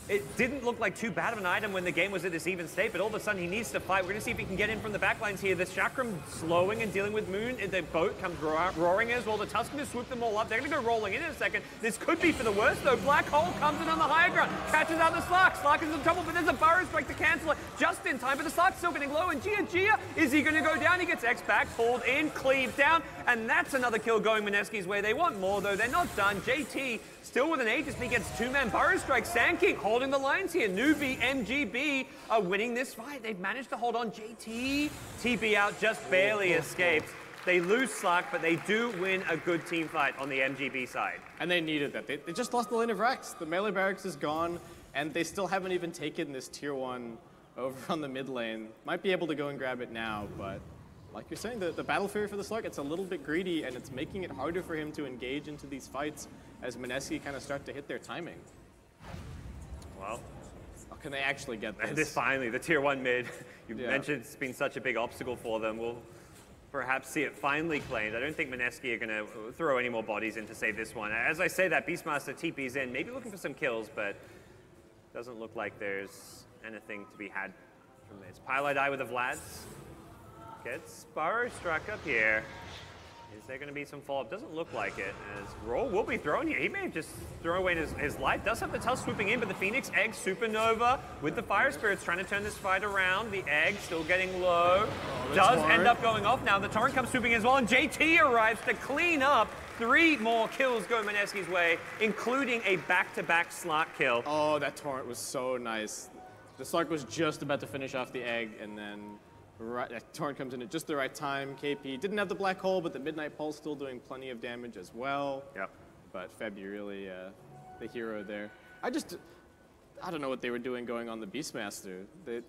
It didn't look like too bad of an item when the game was at this even state, but all of a sudden he needs to fight. We're going to see if he can get in from the backlines here. The Chakram slowing and dealing with Moon. The boat comes roaring as well. The Tusk going to swoop them all up. They're going to go rolling in a second. This could be for the worst, though. Black Hole comes in on the higher ground, catches out the Slark. Slark is in trouble, but there's a Burrow Strike to cancel it just in time. But the Slark's still getting low, and Gia, is he going to go down? He gets X back, pulled in, cleaved down, and that's another kill going Mineski's way. They want more, though. They're not done. JT still with an Aegis, but he gets two-man Burrow Strike. Sand King holding the lines here. Newbee.MGB are winning this fight. They've managed to hold on. JT, TB out, just barely escapes. They lose Slark, but they do win a good team fight on the MGB side. And they needed that. They just lost the lane of Rex. The melee barracks is gone, and they still haven't even taken this tier 1 over on the mid lane. Might be able to go and grab it now, but like you're saying, the Battle Fury for the Slark, it's a little bit greedy, and it's making it harder for him to engage into these fights as Mineski kind of start to hit their timing. Well, can they actually get this? And this finally, the tier 1 mid. You mentioned it's been such a big obstacle for them. We'll perhaps see it finally claimed. I don't think Mineski are going to throw any more bodies in to save this one. As I say that, Beastmaster TP's in, maybe looking for some kills, but doesn't look like there's anything to be had from this. Pile die with the Vlads. Gets Burrow struck up here. Is there going to be some follow-up? Doesn't look like it, as Raw will be thrown here. He may have just thrown away his life. Does have the Tusk swooping in, but the Phoenix Egg Supernova with the Fire Spirits trying to turn this fight around. The Egg still getting low. Does end up going off now. The Torrent comes swooping as well, and JT arrives to clean up. 3 more kills going Mineski's way, including a back-to-back Slark kill. Oh, that Torrent was so nice. The Slark was just about to finish off the Egg, and then that Torrent comes in at just the right time. KP didn't have the Black Hole, but the Midnight Pulse still doing plenty of damage as well. Yep. But Febby really the hero there. I don't know what they were doing going on the Beastmaster. They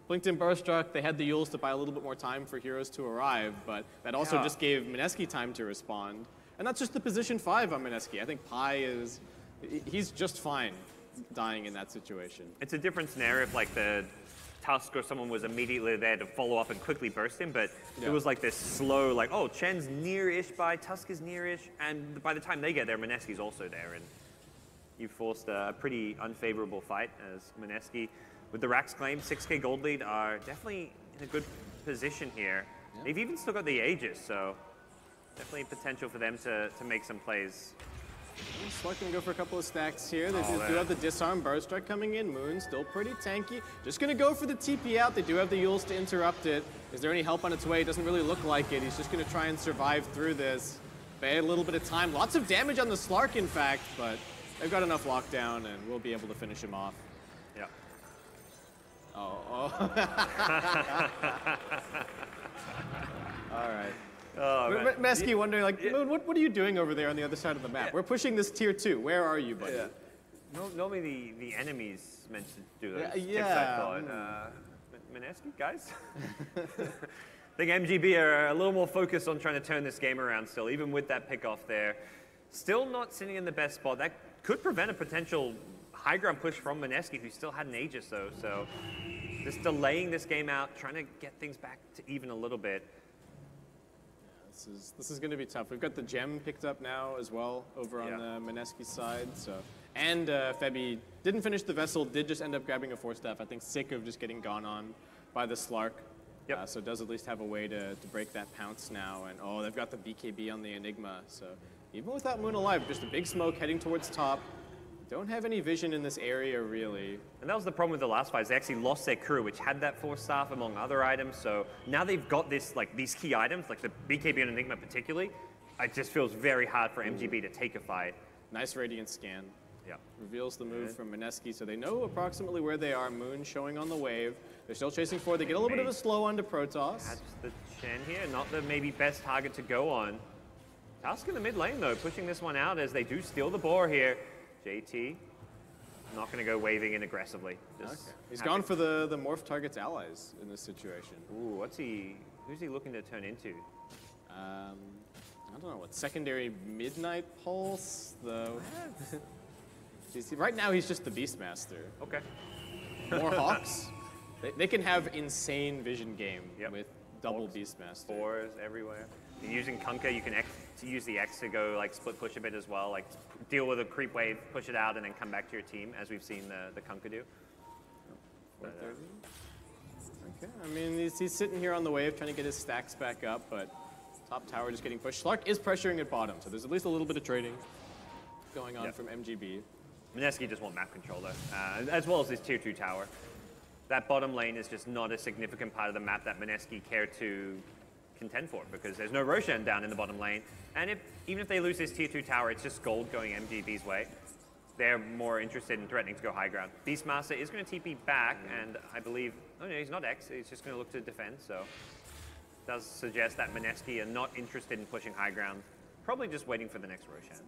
blinked in Burstruck. They had the Yules to buy a little bit more time for heroes to arrive, but that also just gave Mineski time to respond. And that's just the position 5 on Mineski. I think he's just fine dying in that situation. It's a different scenario if like the Tusk or someone was immediately there to follow up and quickly burst him, but it was like this slow, like, oh, Chen's near-ish by, Tusk is near-ish, and by the time they get there, Mineski's also there, and you forced a pretty unfavorable fight as Mineski, with the Rax claim, 6k gold lead, are definitely in a good position here. Yeah. They've even still got the Aegis, so definitely potential for them to make some plays. Slark can go for a couple of stacks here. They do have the disarm burst strike coming in. Moon still pretty tanky. Just gonna go for the TP out. They do have the Yules to interrupt it. Is there any help on its way? It doesn't really look like it. He's just gonna try and survive through this. They had a little bit of time. Lots of damage on the Slark, in fact, but they've got enough lockdown and we'll be able to finish him off. Yeah. Oh. All right. Oh, Mineski wondering, like, Moon, what are you doing over there on the other side of the map? We're pushing this tier 2. Where are you, buddy? Normally the enemy's meant to do those tips, yeah. I thought. Mineski, guys? I think MGB are a little more focused on trying to turn this game around still, even with that pick-off there. Still not sitting in the best spot. That could prevent a potential high ground push from Mineski, who still had an Aegis, though. So just delaying this game out, trying to get things back to even a little bit. This is going to be tough. We've got the gem picked up now as well over on the Mineski side. So, and Febby didn't finish the vessel, did just end up grabbing a 4-staff. I think sick of just getting gone on by the Slark. Yep. So does at least have a way to break that pounce now. And oh, they've got the BKB on the Enigma. So even without Moon alive, just a big smoke heading towards top. Don't have any vision in this area, really. And that was the problem with the last fight. They actually lost their crew, which had that 4-staff among other items. So now they've got this, like these key items, like the BKB and Enigma particularly. It just feels very hard for MGB to take a fight. Nice Radiant scan. Yeah. Reveals the move from Mineski, so they know approximately where they are. Moon showing on the wave. They're still chasing forward. They get a little bit of a slow onto Protoss. That's the Chen here, not the maybe best target to go on. Tusk in the mid lane, though, pushing this one out as they do steal the boar here. JT, not going to go waving in aggressively. He's gone for the morph target's allies in this situation. Ooh, who's he looking to turn into? I don't know, what, secondary Midnight Pulse? Right now he's just the Beastmaster. Okay. More Hawks. They can have insane vision game with double Beastmaster. 4s everywhere. And using Kunkka, you can use the X to go like split push a bit as well, like deal with a creep wave, push it out, and then come back to your team, as we've seen the Kunkka do. Okay, I mean, he's sitting here on the wave trying to get his stacks back up, but top tower just getting pushed. Slark is pressuring at bottom, so there's at least a little bit of trading going on from MGB. Mineski just want map control though, as well as this tier 2 tower. That bottom lane is just not a significant part of the map that Mineski care to contend for, because there's no Roshan down in the bottom lane, and even if they lose this tier 2 tower, it's just gold going MGB's way. They're more interested in threatening to go high ground. Beastmaster is going to TP back, and I believe, oh no, he's not X, he's just going to look to defend, so it does suggest that Mineski are not interested in pushing high ground, probably just waiting for the next Roshan.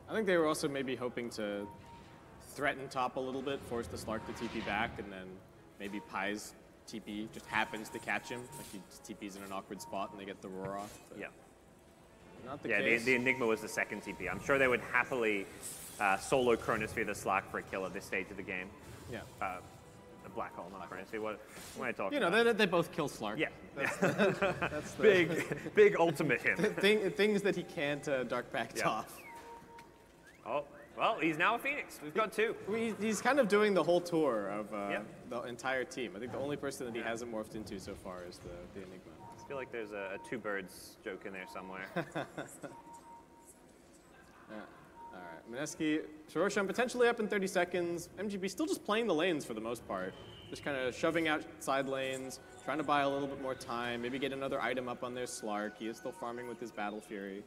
I think they were also maybe hoping to threaten top a little bit, force the Slark to TP back, and then maybe Pai's TP just happens to catch him. Like he just TP's in an awkward spot and they get the roar off. But. Yeah. not the Yeah, case. the Enigma was the second TP. I'm sure they would happily solo Chronosphere the Slark for a kill at this stage of the game. Yeah. The Black Hole, not Chronosphere. What am I talking You know, about? they both kill Slark. Yeah. That's the Big ultimate him. things that he can't Dark Pact Yeah. off. Oh, well, he's now a Phoenix. We've got 2. He's kind of doing the whole tour of Yep. the entire team. I think the only person that he hasn't morphed into so far is the Enigma. I feel like there's a 2 birds joke in there somewhere. All right, Mineski, Roshan potentially up in 30 seconds. MGB still just playing the lanes for the most part. Just kind of shoving out side lanes, trying to buy a little bit more time, maybe get another item up on their Slark. He is still farming with his Battle Fury.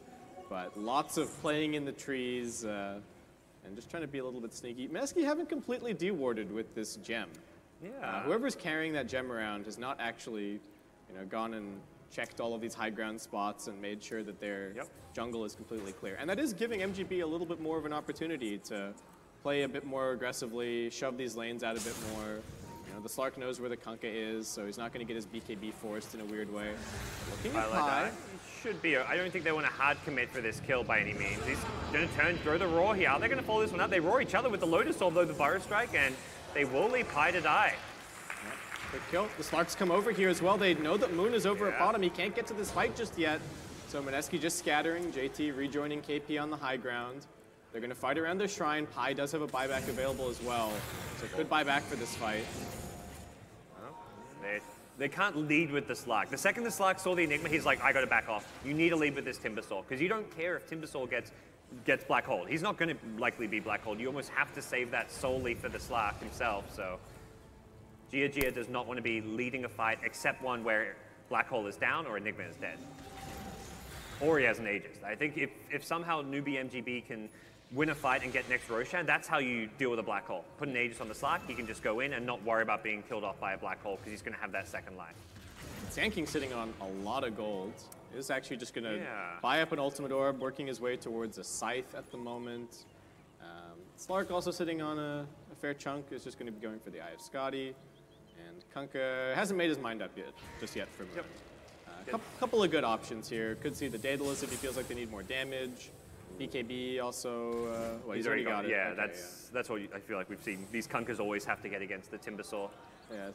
But lots of playing in the trees and just trying to be a little bit sneaky. Mineski haven't completely dewarded with this gem. Yeah. Whoever's carrying that gem around has not actually gone and checked all of these high ground spots and made sure that their jungle is completely clear. And that is giving MGB a little bit more of an opportunity to play a bit more aggressively, shove these lanes out a bit more. The Slark knows where the Kunkka is, so he's not going to get his BKB forced in a weird way. Looking at high. Should be. I don't think they want to hard commit for this kill by any means. He's going to throw the Roar here. Are they going to follow this one up? They roar each other with the Lotus Orb, though, the Burrow Strike, and they will leave Pi to die. Quick kill. The Slarks come over here as well. They know that Moon is over at bottom. He can't get to this fight just yet. So Mineski just scattering. JT rejoining KP on the high ground. They're going to fight around their shrine. Pi does have a buyback available as well. So could buy back for this fight. They can't lead with the Slark. The second the Slark saw the Enigma, he's like, I got to back off. You need to lead with this Timbersaw, because you don't care if Timbersaw gets Black Hole. He's not going to likely be Black Hole. You almost have to save that solely for the Slark himself. So GoDz does not want to be leading a fight except one where Black Hole is down or Enigma is dead. Or he has an Aegis. I think if somehow Newbee.MGB can win a fight and get next Roshan, that's how you deal with a Black Hole. Put an Aegis on the Slark, he can just go in and not worry about being killed off by a Black Hole because he's going to have that second life. Sand King sitting on a lot of gold. Is actually just going to buy up an Ultimate Orb, working his way towards a Scythe at the moment. Slark also sitting on a fair chunk, is just going to be going for the Eye of Scotty. And Kunkka hasn't made his mind up yet, just yet for Moon. Couple of good options here. Could see the Daedalus if he feels like they need more damage. BKB also, well, he's already got it. Yeah, okay, that's what I feel like we've seen. These Kunkkas always have to get against the Timbersaw. Yeah.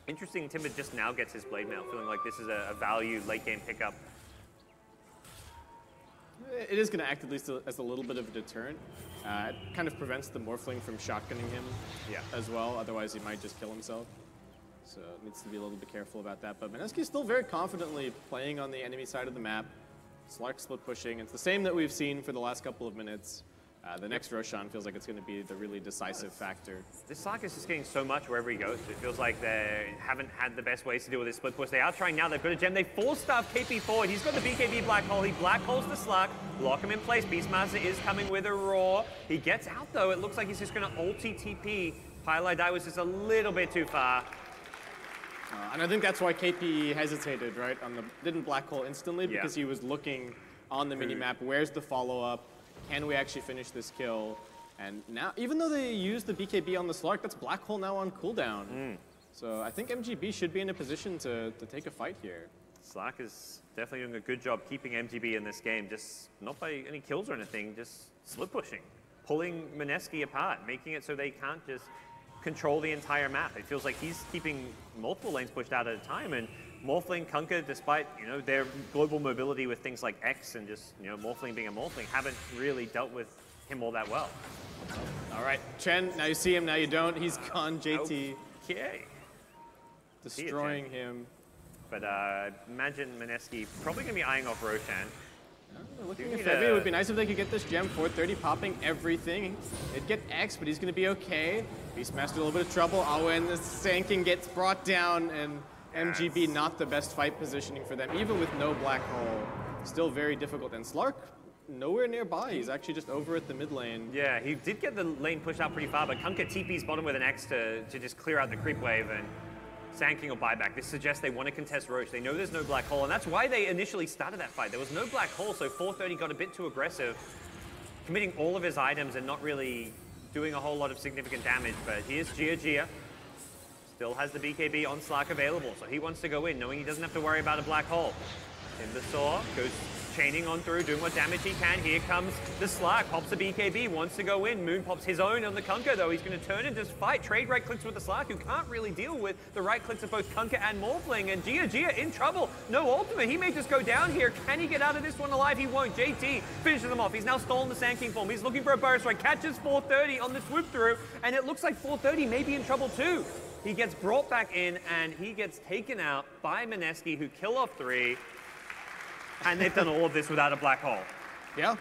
Interesting, Timber just now gets his Blade Mail, feeling like this is a value late game pickup. It is going to act at least as a little bit of a deterrent. It kind of prevents the Morphling from shotgunning him as well, otherwise he might just kill himself. So it needs to be a little bit careful about that. But Mineski is still very confidently playing on the enemy side of the map. Slark split pushing. It's the same that we've seen for the last couple of minutes. The next Roshan feels like it's going to be the really decisive factor. This Slark is just getting so much wherever he goes. It feels like they haven't had the best ways to deal with this split push. They are trying now. They've got a gem. They force-staff KP forward. He's got the BKB Black Hole. He Black Holes the Slark. Lock him in place. Beastmaster is coming with a roar. He gets out, though. It looks like he's just going to ulti TP. Pylai Die was just a little bit too far. And I think that's why KP hesitated, right? Didn't Black Hole instantly because he was looking on the minimap. Where's the follow-up? Can we actually finish this kill? And now, even though they used the BKB on the Slark, that's Black Hole now on cooldown. So I think MGB should be in a position to take a fight here. Slark is definitely doing a good job keeping MGB in this game, just not by any kills or anything, just split pushing, pulling Mineski apart, making it so they can't just control the entire map. It feels like he's keeping multiple lanes pushed out at a time, and Morphling, Kunkka, despite their global mobility with things like X and just Morphling being a Morphling, haven't really dealt with him all that well. All right, Chen, now you see him, now you don't. He's gone, JT. Okay. Destroying him. But imagine Mineski probably going to be eyeing off Roshan. Looking at Febby, it would be nice if they could get this gem. 430 popping everything. They'd get X, but he's going to be okay. Beastmaster a little bit of trouble. Oh, and the Sand King gets brought down, and MGB not the best fight positioning for them, even with no Black Hole. Still very difficult. And Slark nowhere nearby. He's actually just over at the mid lane. Yeah, he did get the lane pushed out pretty far, but Kunkka TP's bottom with an X to just clear out the creep wave, and Sand King will buy back. This suggests they want to contest Roche. They know there's no Black Hole, and that's why they initially started that fight. There was no Black Hole, so 430 got a bit too aggressive, committing all of his items and not really doing a whole lot of significant damage. But here's GoDz. Still has the BKB on Slark available, so he wants to go in, knowing he doesn't have to worry about a Black Hole. Timbersaw goes chaining on through, doing what damage he can. Here comes the Slack, pops the BKB, wants to go in. Moon pops his own on the Kunkka, though. He's going to turn and just fight. Trade right clicks with the Slack, who can't really deal with the right clicks of both Kunkka and Morphling. And Gia in trouble. No ultimate. He may just go down here. Can he get out of this one alive? He won't. JT finishes him off. He's now stolen the Sand King form. He's looking for a burst right. Catches 430 on the swoop through, and it looks like 430 may be in trouble too. He gets brought back in, and he gets taken out by Mineski, who kill off 3. And they've done all of this without a black hole. Yeah.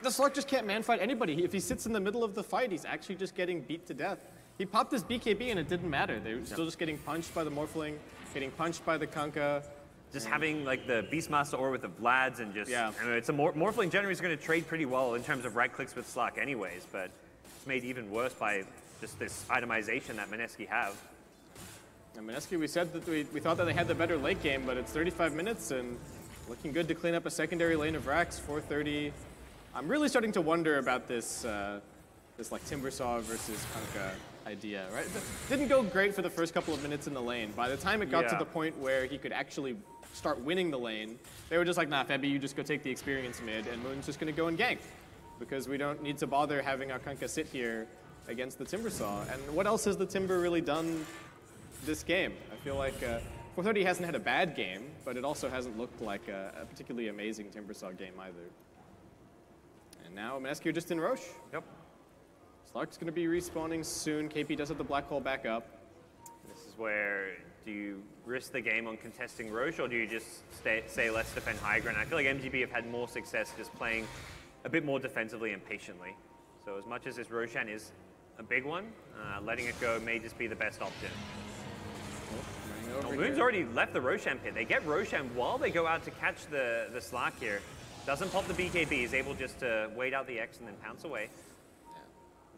The Slark just can't man fight anybody. If he sits in the middle of the fight, he's actually just getting beat to death. He popped his BKB and it didn't matter. They were still just getting punched by the Morphling, getting punched by the Kunkka. Just having like the Beastmaster or with the Vlads and just, I mean, it's a Morphling generally is going to trade pretty well in terms of right clicks with Slark anyways, but it's made even worse by just this itemization that Mineski have. And Mineski, we said that we thought that they had the better late game, but it's 35 minutes and looking good to clean up a secondary lane of racks, 430. I'm really starting to wonder about this this like Timbersaw versus Kunkka idea, right? It didn't go great for the first couple of minutes in the lane. By the time it got to the point where he could actually start winning the lane, they were just like, nah, Febby, you just go take the experience mid, and Moon's just gonna go and gank. Because we don't need to bother having our Kunkka sit here against the Timbersaw. And what else has the Timber really done this game? I feel like 430 hasn't had a bad game, but it also hasn't looked like a particularly amazing Timbersaw game either. And now Mineski just in Roche. Yep. Slark's going to be respawning soon. KP does have the black hole back up. This is where, do you risk the game on contesting Roche, or do you just say let's defend high ground? I feel like MGB have had more success just playing a bit more defensively and patiently. So as much as this Roshan is a big one, letting it go may just be the best option. Moon's already left the Roshan pit. They get Roshan while they go out to catch the Slark here. Doesn't pop the BKB, is able just to wait out the X and then pounce away. Yeah.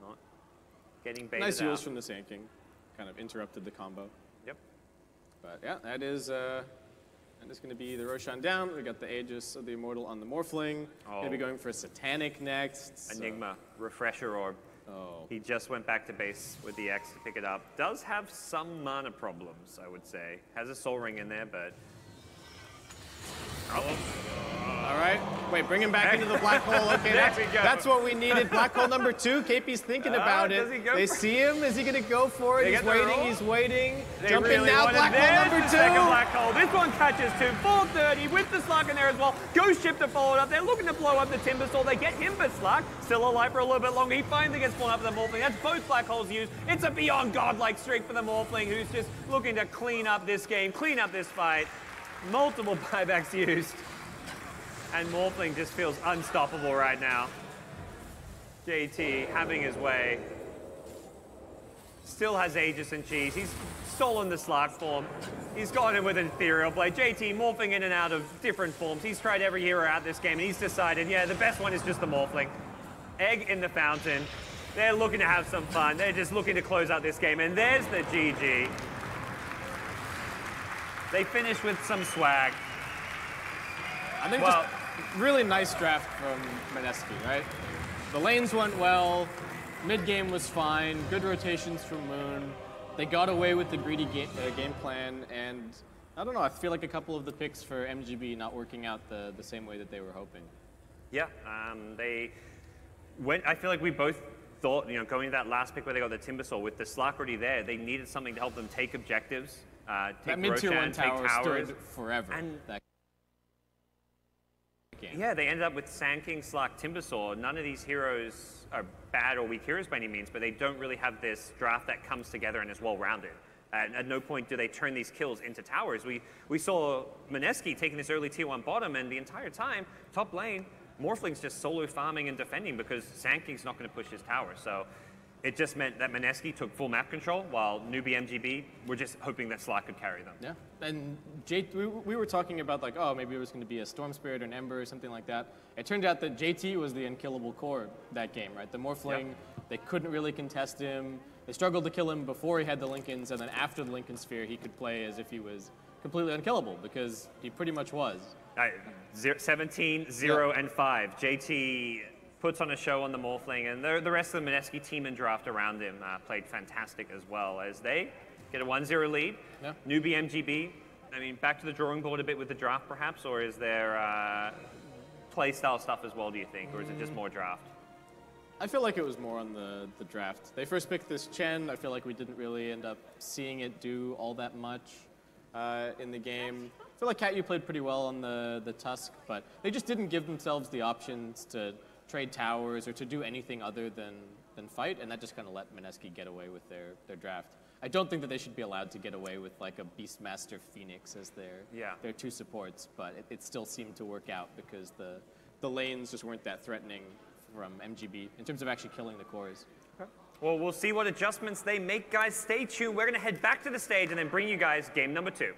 Not getting baited nice out. use from the Sand King. Kind of interrupted the combo. Yep. But yeah, that is going to be the Roshan down. We got the Aegis of the Immortal on the Morphling. Going to be going for a Satanic next. Enigma, Refresher Orb. Oh. He just went back to base with the X to pick it up. Does have some mana problems, I would say. Has a Soul Ring in there, but... Oh. All right. Wait, bring him back into the black hole. Okay, that's what we needed. Black hole number 2. KP's thinking about it. They see him. Is he going to go for it? He's waiting. Jump in now. Black hole number 2. Second black hole. This one catches 2. 430 with the Slark in there as well. Ghost Ship to follow it up. They're looking to blow up the Timbersaw. They get him, but Slark still alive for a little bit longer. He finally gets blown up for the Morphling. That's both black holes used. It's a beyond godlike streak for the Morphling, who's just looking to clean up this game, clean up this fight. Multiple buybacks used. And Morphling just feels unstoppable right now. JT having his way. Still has Aegis and Cheese. He's stolen the Slark form. He's gone in with an Ethereal Blade. JT morphing in and out of different forms. He's tried every hero out this game, and he's decided, yeah, the best one is just the Morphling. Egg in the fountain. They're looking to have some fun. They're just looking to close out this game, and there's the GG. They finish with some swag. I think just really nice draft from Mineski, right? The lanes went well, mid-game was fine, good rotations from Moon. They got away with the greedy game plan, and I don't know, I feel like a couple of the picks for MGB not working out the same way that they were hoping. Yeah, they went, I feel like we both thought, you know, going to that last pick where they got the Timbersaw, with the Slark already there, they needed something to help them take objectives, take that mid-tier Roshan, 1 tower take towers. stood forever. And that game. Yeah, they ended up with Sand King, Slark, Timbersaw. None of these heroes are bad or weak heroes by any means, but they don't really have this draft that comes together and is well-rounded. At no point do they turn these kills into towers. We saw Mineski taking this early tier 1 bottom, and the entire time, top lane, Morphling's just solo farming and defending because Sand King's not going to push his tower. So it just meant that Mineski took full map control, while Newbee.MGB were just hoping that Slark could carry them. Yeah, and we were talking about like, oh, maybe it was going to be a Storm Spirit or an Ember or something like that. It turned out that JT was the unkillable core that game, right? The Morphling, they couldn't really contest him. They struggled to kill him before he had the Lincolns, and then after the Lincoln Sphere, he could play as if he was completely unkillable, because he pretty much was. 17, 0, and 5. JT puts on a show on the Morphling, and the rest of the Mineski team and draft around him played fantastic as well, as they get a 1-0 lead. Yeah. Newbee.MGB I mean, back to the drawing board a bit with the draft, perhaps, or is there playstyle stuff as well, do you think, or is it just more draft? I feel like it was more on the draft. They first picked this Chen. I feel like we didn't really end up seeing it do all that much in the game. I feel like Cat U played pretty well on the Tusk, but they just didn't give themselves the options to trade towers or to do anything other than fight, and that just kind of let Mineski get away with their draft. I don't think that they should be allowed to get away with like a Beastmaster Phoenix as their two supports, but it still seemed to work out because the lanes just weren't that threatening from MGB in terms of actually killing the cores. Okay. Well, we'll see what adjustments they make, guys. Stay tuned. We're going to head back to the stage and then bring you guys game number 2.